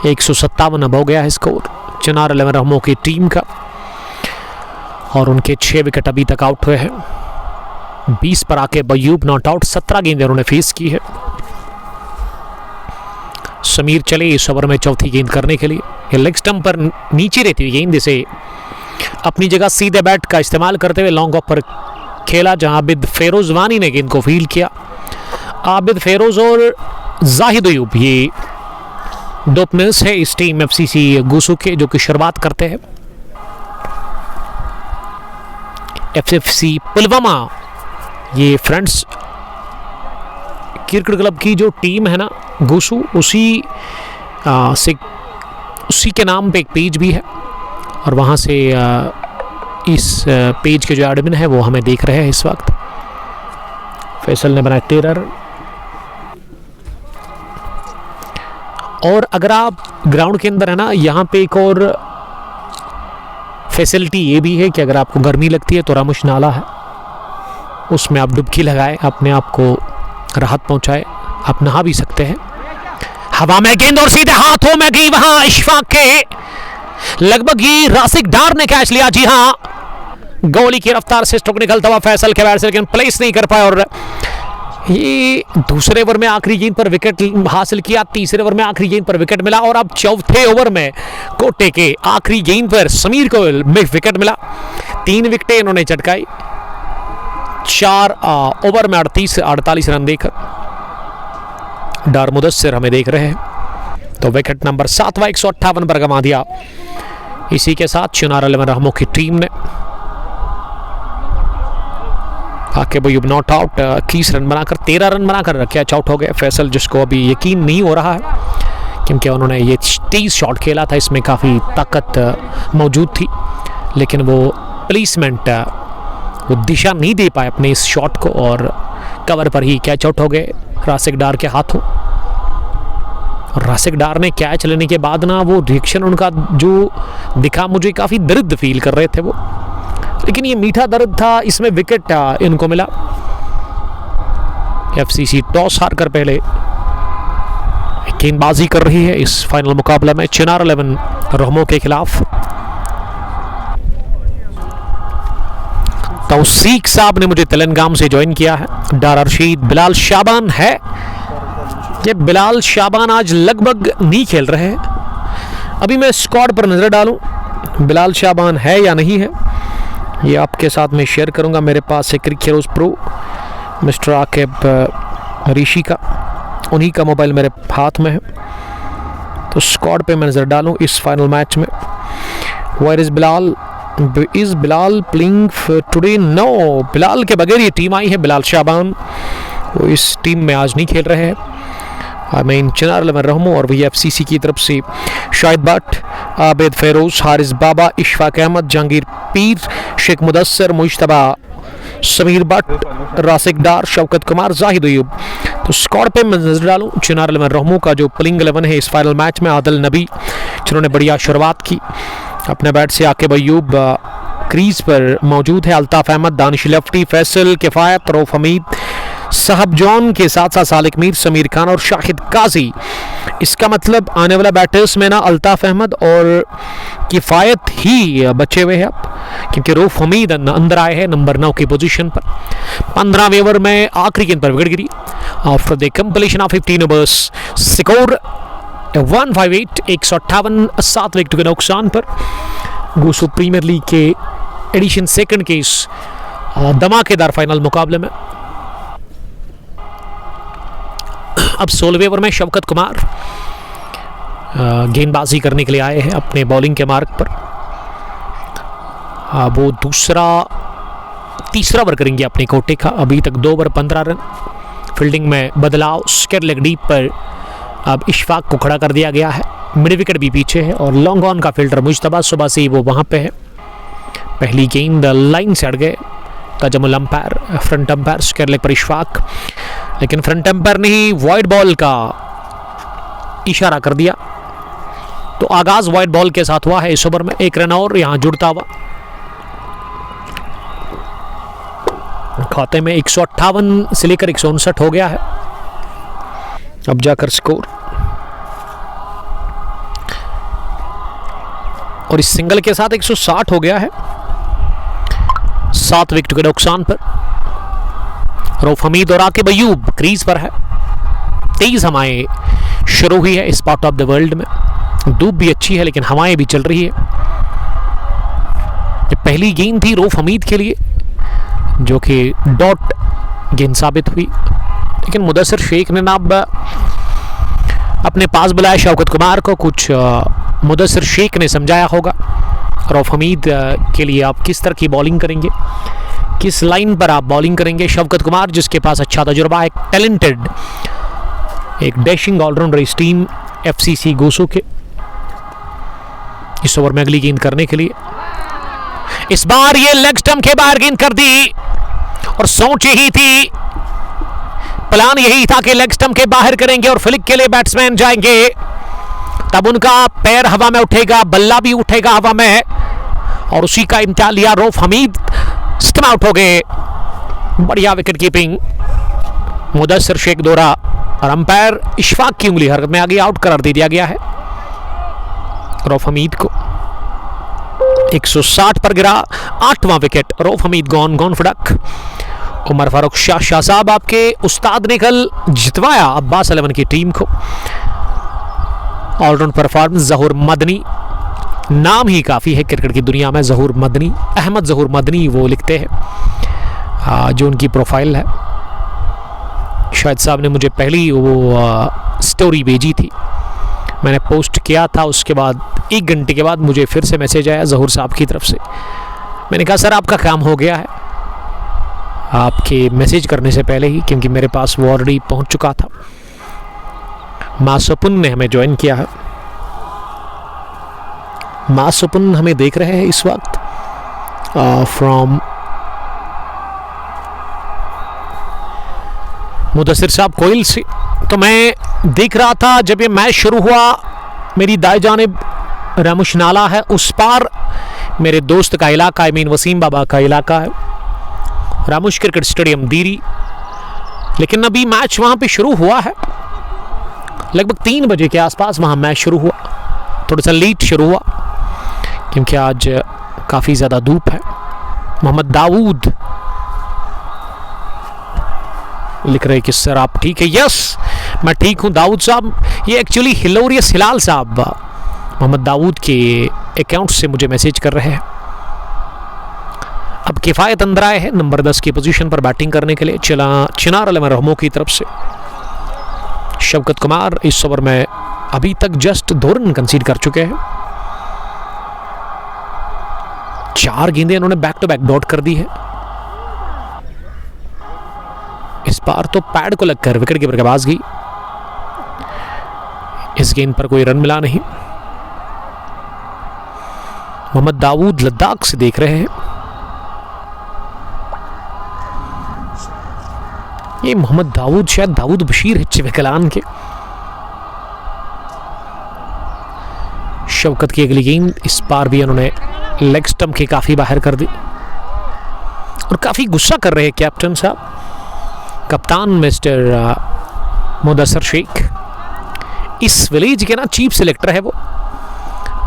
157 अब हो गया है स्कोर चिनार 11 रहमों की टीम का, और उनके 6 विकेट अभी तक आउट हुए हैं। 20 पर आके बयूब नॉट आउट। 17 गेंदें उन्होंने फेस की है। समीर चले इस ओवर में चौथी गेंद करने के लिए। ये लेग स्टंप पर नीचे रहती हुई गेंद इसे अपनी जगह सीधे बैट का इस्तेमाल करते हुए लॉन्ग ऑफ पर खेला, जहां आबिद फेरोज वानी ने गेंद को फील्ड किया। आबिद फेरोज और जाहिद अयूब ये 2 ओपनर्स है इस टीम एफसीसी गुसू के, जो कि शुरुआत करते हैं। एफसीसी पुलवामा ये फ्रेंड्स क्रिकेट क्लब की जो टीम है ना गुसू, उसी के नाम पे एक पेज भी है, और वहाँ से इस पेज के जो एडमिन है वो हमें देख रहे हैं इस वक्त। फैसल ने बनाया 13 रन। और अगर आप ग्राउंड के अंदर है ना, यहाँ पे एक और फैसिलिटी ये भी है कि अगर आपको गर्मी लगती है तो रामुश नाला है, उसमें आप डुबकी लगाए, अपने आप को राहत पहुंचाए, आप नहा भी सकते हैं। हवा में गेंद और सीधे हाथों में गई वहां इशफाक के, लगभग ही रासिक डार ने कैच लिया। जी हां, गोली की रफ्तार से स्ट्रोक निकलता हुआ फैसल के बैट से, लेकिन प्लेस नहीं कर पाए। और ये दूसरे ओवर में आखिरी गेंद पर विकेट हासिल किया, तीसरे ओवर में आखिरी गेंद पर विकेट मिला, और अब चौथे ओवर में कोटे के आखिरी गेंद पर समीर को विकेट मिला। 3 विकेटें इन्होंने चटकाई 4 ओवर में 48 रन देकर। डार मुदस्सिर हमें देख रहे हैं। तो विकेट नंबर 7वां 158 पर गंवा दिया। इसी के साथ चिनार 11 रहमों की टीम ने आके बयूब नॉट आउट 21 रन बनाकर 13 रन बनाकर कैच आउट हो गए। फैसल जिसको अभी यकीन नहीं हो रहा है, क्योंकि उन्होंने ये 30 शॉट खेला था, इसमें काफ़ी ताकत मौजूद थी, लेकिन वो प्लेसमेंट वो दिशा नहीं दे पाए अपने इस शॉट को, और कवर पर ही कैच आउट हो गए रासिक डार के हाथों। रासिक डार ने कैच लेने के बाद ना वो रिएक्शन उनका जो दिखा, मुझे काफ़ी दर्द फील कर रहे थे वो, लेकिन ये मीठा दर्द था। इसमें विकेट इनको मिला। एफसीसी टॉस हार कर पहले गेंदबाजी कर रही है इस फाइनल मुकाबला में चिनार 11 रहमों के खिलाफ। तौसीक साहब ने मुझे तेलंगाम से ज्वाइन किया है। डार अरशीद, बिलाल शाबान है। ये बिलाल शाबान आज लगभग नहीं खेल रहे हैं। अभी मैं स्क्वाड पर नजर डालूं बिलाल शाबान है या नहीं है, ये आपके साथ मैं शेयर करूंगा। मेरे पास है क्रिक हीरोज प्रो मिस्टर आकिब ऋषि का, उन्हीं का मोबाइल मेरे हाथ में है। तो स्क्वाड पे मैं नजर डालूं इस फाइनल मैच में। Where is Bilal? Is Bilal playing today? No, Bilal के बगैर ये टीम आई है। बिलाल शाबान वो इस टीम में आज नहीं खेल रहे हैं। मैं इन चिनार 11 रहमों और VFCC की तरफ से शाहिद भट्ट, आबिद फेरोज, हारिस बाबा, इशफाक अहमद, जहांगीर पीर, शेख मुदस्सिर, मुश्तबा, समीर भट्ट, रासिक डार, शौकत कुमार, जाहिद अयूब। तो स्क्वाड पे मैं नजर डालूं चिनार 11 रहमों का जो प्लेइंग 11 है इस फाइनल मैच में। आदिल नबी जिन्होंने बढ़िया शुरुआत की अपने बैट से, आकिब अयूब क्रीज पर मौजूद है, अल्ताफ अहमद, दानिश लफ्टी, फैसल, किफायत, रऊफ हमीद, साहब जॉन के साथ साथ सालिक मीर, समीर खान और शाहिद काजी। इसका मतलब आने वाला बैटर्स में ना अल्ताफ अहमद और किफायत ही बचे हुए हैं अब, क्योंकि रऊफ हमीद अंदर आए हैं नंबर 9 की पोजीशन पर। 15वें ओवर में आखिरी गेंद पर wicket Giri after the completion of 15 overs. Score 158 158 7 wicket के नुकसान पर गुसू प्रीमियर लीग के एडिशन सेकंड के इस धमाकेदार फाइनल मुकाबले में। अब 16वें ओवर में शौकत कुमार गेंदबाजी करने के लिए आए हैं अपने बॉलिंग के मार्ग पर। वो तीसरा ओवर करेंगे अपने कोटे का। अभी तक 2 ओवर 15 रन। फील्डिंग में बदलाव, स्केर लेग डीप पर अब इशफाक को खड़ा कर दिया गया है। मिड विकेट भी पीछे है और लॉन्ग ऑन का फील्डर मुश्तबा, सुबह से ही वो वहाँ पे है। पहली गेंद लाइन से अड़ गए Tajamul umpire, front umpire square leg पर इशफाक, लेकिन फ्रंट अंपायर ने ही वाइड बॉल का इशारा कर दिया। तो आगाज वाइड बॉल के साथ हुआ है इस ओवर में। एक रन और यहां जुड़ता हुआ खाते में 158 से लेकर 159 हो गया है अब जाकर स्कोर। और इस सिंगल के साथ 160 हो गया है 7 विकेट के नुकसान पर। रऊफ हमीद और आकिब अयूब क्रीज पर है। तेज हवाएं शुरू हुई है इस पार्ट ऑफ द वर्ल्ड में। धूप भी अच्छी है लेकिन हवाएं भी चल रही है। ये पहली गेंद थी रऊफ हमीद के लिए जो कि डॉट गेंद साबित हुई, लेकिन मुदस्सिर शेख ने ना अपने पास बुलाया शौकत कुमार को। कुछ मुदस्सिर शेख ने समझाया होगा रऊफ हमीद के लिए आप किस तरह की बॉलिंग करेंगे, किस लाइन पर आप बॉलिंग करेंगे। शौकत कुमार जिसके पास अच्छा तजुर्बा है, एक टैलेंटेड, एक डैशिंग ऑलराउंडर इस टीम एफसीसी गोसू के। इस ओवर में अगली गेंद करने के लिए इस बार ये लेग स्टंप के बाहर गेंद कर दी और सोच यही थी, प्लान यही था कि लेग स्टंप के बाहर करेंगे और फ्लिक के लिए बैट्समैन जाएंगे, तब उनका पैर हवा में उठेगा, बल्ला भी उठेगा हवा में और उसी का इम्तिहान लिया रऊफ हमीद। स्टंप आउट हो गए। बढ़िया विकेट कीपिंग मुदस्सिर शेख दोरा और अंपायर इशफाक की उंगली हरकत में आगे आउट करार दे दिया गया है रऊफ हमीद को। 160 पर गिरा 8वां wicket. Rauf Hameed gone for duck. Umar Farooq Shah साहब आपके उस्ताद ने कल जितवाया अब्बास 11 की टीम को। ऑलराउंड परफॉर्मेंस जहूर मदनी, नाम ही काफ़ी है क्रिकेट की दुनिया में। जहूर मदनी, अहमद जहूर मदनी वो लिखते हैं जो उनकी प्रोफाइल है। शाहिद साहब ने मुझे पहली वो स्टोरी भेजी थी, मैंने पोस्ट किया था, उसके बाद 1 घंटे के बाद मुझे फिर से मैसेज आया जहूर साहब की तरफ से। मैंने कहा सर आपका काम हो गया है, आपके मैसेज करने से पहले ही, क्योंकि मेरे पास वो ऑलरेडी पहुंच चुका था। मासुपुन ने हमें ज्वाइन किया है। मासुपुन हमें देख रहे हैं इस वक्त फ्रॉम मुदस्सिर साहब कोयल से। तो मैं देख रहा था जब ये मैच शुरू हुआ, मेरी दाएं जानिब रामुश नाला है, उस पार मेरे दोस्त का इलाका, आई मीन वसीम बाबा का इलाका है, रामुश क्रिकेट स्टेडियम दीरी। लेकिन अभी मैच वहाँ पे शुरू हुआ है, लगभग 3 बजे के आसपास वहाँ मैच शुरू हुआ। थोड़ा सा लेट शुरू हुआ क्योंकि आज काफ़ी ज़्यादा धूप है। मोहम्मद दाऊद लिख रहे कि सर आप ठीक है। यस मैं ठीक हूँ दाऊद साहब। ये एक्चुअली हिलोरियस हिलाल साहब मोहम्मद दाऊद के अकाउंट से मुझे मैसेज कर रहे हैं। अब किफ़ायत अंदर आए हैं नंबर 10 की पोजीशन पर बैटिंग करने के लिए चिनार अलम रहमो की तरफ से। शौकत कुमार इस ओवर में अभी तक जस्ट 2 रन कंसीड कर चुके हैं। 4 गेंदें इन्होंने बैक टू बैक डॉट कर दी है। इस बार तो पैड को लगकर विकेट कीपर के पास गई। इस गेंद पर कोई रन मिला नहीं। मोहम्मद दाऊद लद्दाख से देख रहे हैं। ये मोहम्मद दाऊद शायद दाऊद बशीर है चिवकलान के। शौकत की अगली गेंद इस बार भी उन्होंने लेग स्टंप के काफी बाहर कर दी और काफी गुस्सा कर रहे हैं कैप्टन साहब, कप्तान मिस्टर मुदस्सिर शेख। इस विलेज के ना चीफ सिलेक्टर है वो।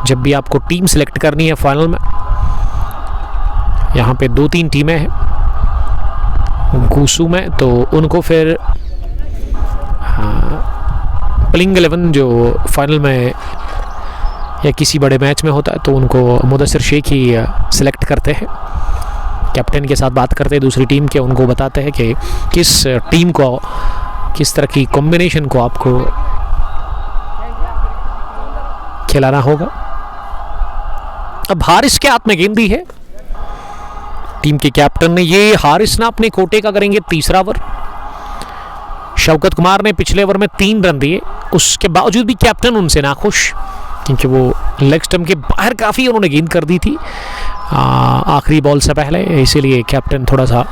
जब भी आपको टीम सिलेक्ट करनी है फाइनल में, यहाँ पे 2-3 टीमें हैं गोसू में, तो उनको फिर प्लेइंग 11 जो फाइनल में या किसी बड़े मैच में होता है तो उनको मुदस्सिर शेख ही सिलेक्ट करते हैं। कैप्टन के साथ बात करते हैं दूसरी टीम के, उनको बताते हैं कि किस टीम को किस तरह की कॉम्बिनेशन को आपको खिलाना होगा। अब हारिस के हाथ में गेंद दी है टीम के कैप्टन ने। ये हारिस ना अपने कोटे का करेंगे 3रा ओवर। शौकत कुमार ने पिछले ओवर में 3 रन दिए, उसके बावजूद भी कैप्टन उनसे नाखुश, क्योंकि वो लेग स्टंप के बाहर काफ़ी उन्होंने गेंद कर दी थी। आखिरी बॉल से पहले, इसीलिए कैप्टन थोड़ा सा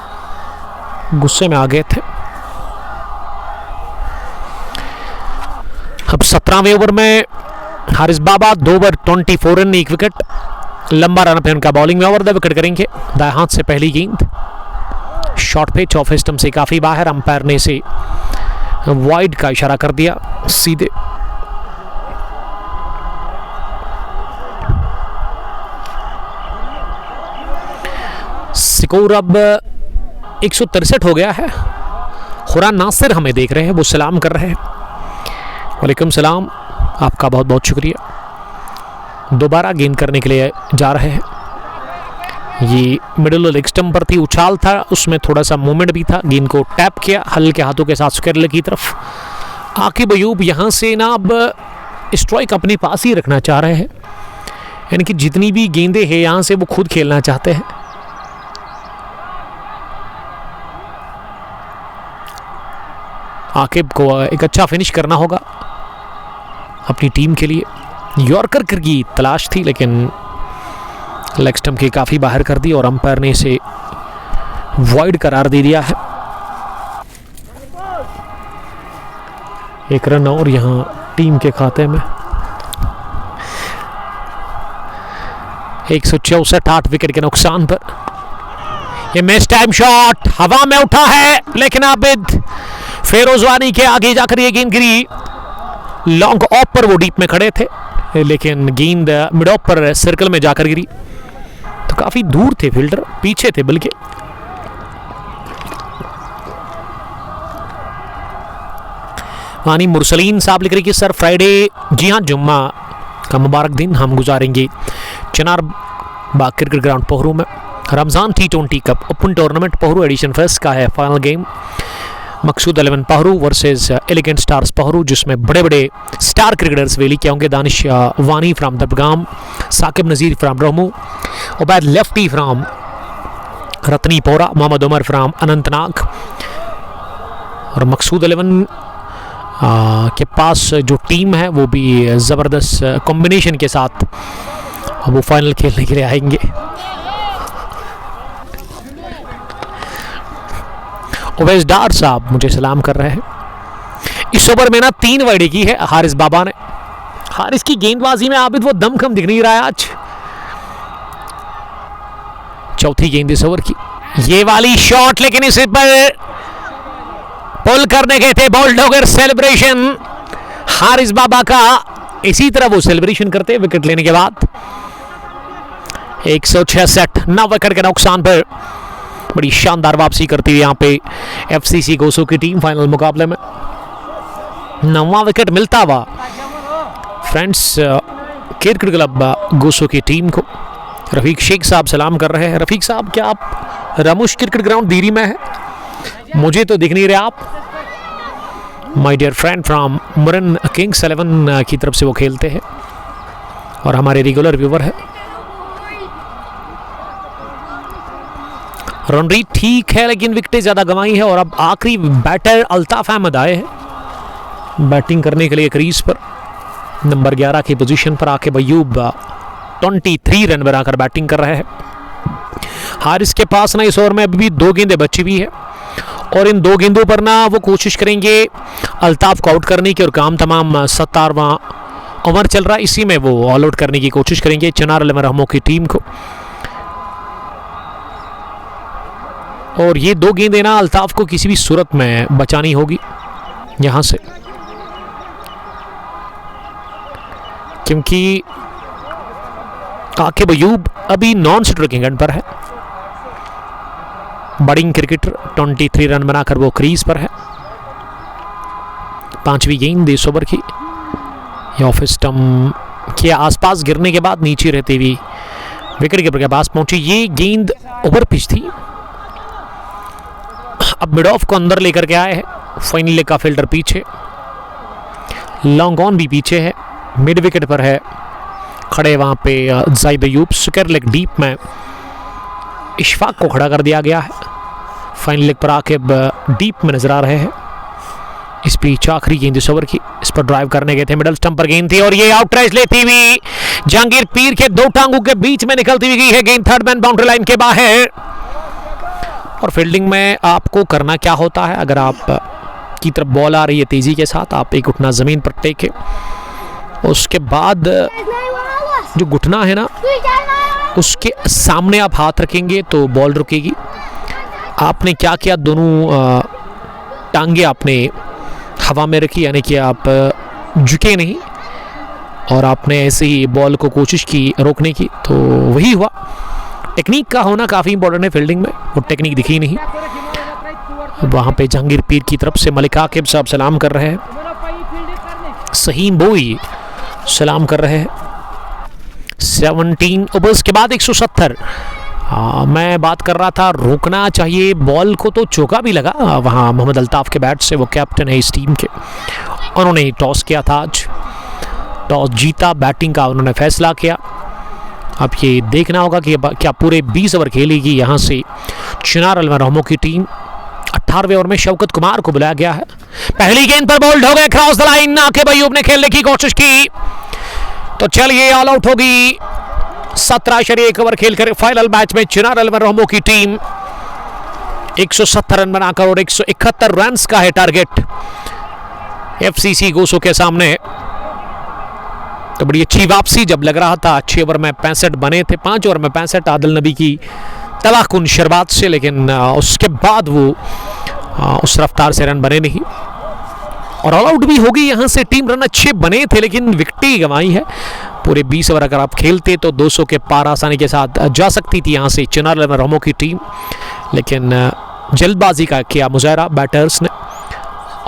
गुस्से में आ गए थे। अब 17वें ओवर में हारिस बाबा 2 ओवर 24 रन 1 विकेट, लंबा रन पे उनका बॉलिंग में ओवर द विकेट करेंगे। दाएं हाथ से पहली गेंद, शॉर्ट पिच ऑफ स्टंप से काफी बाहर, अंपायर ने इसे वाइड का इशारा कर दिया सीधे। स्कोर अब 163 हो गया है। खुरान नासिर हमें देख रहे हैं, वो सलाम कर रहे हैं। वालेकुम सलाम, आपका बहुत बहुत शुक्रिया। दोबारा गेंद करने के लिए जा रहे हैं। ये मिडिल लेग स्टंप पर थी, उछाल था, उसमें थोड़ा सा मूवमेंट भी था, गेंद को टैप किया हल्के हाथों के साथ स्क्वायर की तरफ। आकिब अयूब यहाँ से ना अब स्ट्राइक अपने पास ही रखना चाह रहे हैं, यानी कि जितनी भी गेंदें हैं यहाँ से वो खुद खेलना चाहते हैं। आकिब को एक अच्छा फिनिश करना होगा अपनी टीम के लिए। यॉर्कर की तलाश थी, लेकिन लेग स्टंप के काफ़ी बाहर कर दी और अंपायर ने इसे वाइड करार दे दिया है। 1 रन और यहाँ टीम के खाते में। 164 8 विकेट के नुकसान पर। ये मिस टाइम शॉट हवा में उठा है, लेकिन आबिद फेरोजवानी के आगे जाकर ये गेंद गिरी। लॉन्ग ऑफ पर वो डीप में खड़े थे, लेकिन गेंद मिड ऑफ पर सर्कल में जाकर गिरी, तो काफी दूर थे फील्डर, पीछे थे बल्कि। वानी मुरसलीन साहब लिख रहे कि सर फ्राइडे, जी हाँ जुम्मा का मुबारक दिन हम गुजारेंगे चिनार बाग क्रिकेट ग्राउंड पोहरू में। Ramzan T20 cup open tournament Pohru edition first का है final game. Maqsood 11 Pohru versus elegant stars Pohru, जिसमें बड़े बड़े स्टार क्रिकेटर्स वेली क्या होंगे। Danish Wani from Dabgam, Saqib Nazir from Rahmoo, Ubaid lefty from Ratnipora, Mohammad Umar from Anantnag. और मकसूद 11 के पास जो टीम है वो भी ज़बरदस्त कॉम्बिनेशन के साथ वो फाइनल खेलने के लिए आएंगे। उवैस डार साहब मुझे सलाम कर रहे हैं। इस ओवर में ना 3 वाइड की है हारिस बाबा ने। हारिस की गेंदबाजी में आबिद वो दमखम दिख नहीं रहा है आज। चौथी गेंद इस ओवर की, ये वाली शॉट, लेकिन इस पर पुल करने गए थे बोल्डोगर सेलिब्रेशन हारिस बाबा का। इसी तरह वो सेलिब्रेशन करते विकेट लेने के बाद। 166 9 विकेट के नुकसान पर बड़ी शानदार वापसी करती हुई यहाँ पे एफसीसी गोसो की टीम फाइनल मुकाबले में। 9वां विकेट मिलता हुआ फ्रेंड्स क्रिकेट क्लब गोसो की टीम को। रफीक शेख साहब सलाम कर रहे हैं। रफीक साहब, क्या आप रामुश क्रिकेट ग्राउंड दीरी में है? मुझे तो दिख नहीं रहे आप। My dear friend from Muran kings 11 की तरफ से वो खेलते हैं और हमारे रेगुलर व्यूवर है। रन रेट ठीक है, लेकिन विकेटें ज़्यादा गंवाई है। और अब आखिरी बैटर अल्ताफ अहमद आए हैं बैटिंग करने के लिए क्रीज पर। नंबर 11 की पोजीशन पर आकिब अयूब 23 रन बनाकर बैटिंग कर रहे हैं। हारिस के पास ना इस ओवर में अभी भी 2 गेंदें बची हुई है और इन 2 गेंदों पर ना वो कोशिश करेंगे अल्ताफ को आउट करने की। और काम तमाम 17वां ओवर चल रहा है, इसी में वो ऑल आउट करने की कोशिश करेंगे चिनार रहमो की टीम को। और ये 2 गेंदें ना अल्ताफ को किसी भी सूरत में बचानी होगी यहां से, क्योंकि आकिब अयूब अभी नॉन स्ट्राइकिंग एंड पर है। बडिंग क्रिकेटर 23 रन बनाकर वो क्रीज पर है। 5वीं गेंद इस ओवर की, ऑफ स्टंप के आसपास गिरने के बाद नीचे रहती हुई विकेट कीपर के पास पहुंची। ये गेंद ओवर पिच थी। अब मिड ऑफ को अंदर लेकर के आए हैं। फाइनल लेग का फील्डर पीछे, लॉन्ग ऑन भी पीछे है, मिड विकेट पर है खड़े वहां पे Zahid Ayub. Square leg deep में इशफाक को खड़ा कर दिया गया है। फाइनल लेग पर आके डीप में नजर आ रहे हैं इस पिच आखिरी गेंद इस ओवर की, इस पर ड्राइव करने गए थे, मिडल स्टंप पर गेंद थी और ये आउट रेस लेती हुई जहांगीर पीर के दो टांगों के बीच में निकलती हुई गई है गेंद थर्ड मैन बाउंड्री लाइन के बाहर। और फील्डिंग में आपको करना क्या होता है, अगर आप की तरफ बॉल आ रही है तेजी के साथ, आप एक घुटना जमीन पर टेके, उसके बाद जो घुटना है ना उसके सामने आप हाथ रखेंगे तो बॉल रुकेगी। आपने क्या किया, दोनों टांगे आपने हवा में रखी, यानी कि आप झुके नहीं और आपने ऐसे ही बॉल को कोशिश की रोकने की, तो वही हुआ। टेक्निक का होना काफ़ी इंपॉर्टेंट है फील्डिंग में, वो टेक्निक दिखी नहीं। वहाँ पे जहांगीर पीर की तरफ से मलिक आकिब साहब सलाम कर रहे हैं, सहीम बोई सलाम कर रहे हैं। 17 ओवर्स के बाद 170। मैं बात कर रहा था रोकना चाहिए बॉल को, तो चौका भी लगा वहाँ मोहम्मद अल्ताफ़ के बैट से, वो कैप्टन है इस टीम के। उन्होंने टॉस किया था आज, टॉस जीता, बैटिंग का उन्होंने फैसला किया। अब ये देखना होगा कि क्या पूरे 20 ओवर खेलेगी यहाँ से चिनार अलमरहमों की टीम। 18वें ओवर में शौकत कुमार को बुलाया गया है। पहली गेंद पर बॉल्ड हो गए cross the line, Aqib Ayub ने खेलने की कोशिश की, तो चलिए ऑल आउट होगी। 17 ओवर खेलकर फाइनल मैच में चिनार अलमरहमों की टीम 170 रन बनाकर, और 171 रन का है टारगेट एफसीसी गोसो के सामने। तो बड़ी अच्छी वापसी, जब लग रहा था 6 ओवर में 65 बने थे, 5 ओवर में 65 आदिल नबी की तबाहकुन शुरुआत से, लेकिन उसके बाद वो उस रफ्तार से रन बने नहीं और ऑल आउट भी होगी यहाँ से टीम। रन अच्छे बने थे लेकिन विकेट गंवाई है। पूरे 20 ओवर अगर आप खेलते तो 200 के पार आसानी के साथ जा सकती थी यहाँ से चिनार अलमरहमों की टीम, लेकिन जल्दबाजी का किया मुजाहरा बैटर्स ने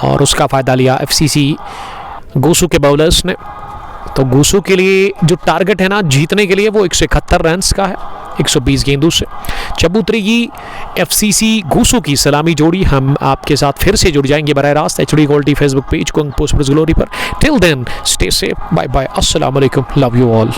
और उसका फ़ायदा लिया एफसीसी गोसू के बॉलर्स ने। तो गोसू के लिए जो टारगेट है ना जीतने के लिए, वो 171 रन का है 120 गेंदों से। चबूतरी एफसीसी गोसू की सलामी जोड़ी हम आपके साथ फिर से जुड़ जाएंगे बराह रास्त एचडी गोल्डी फेसबुक पेज कुंग पोस्ट ग्लोरी पर। Till then stay safe, bye bye, अस्सलाम वालेकुम, लव यू ऑल।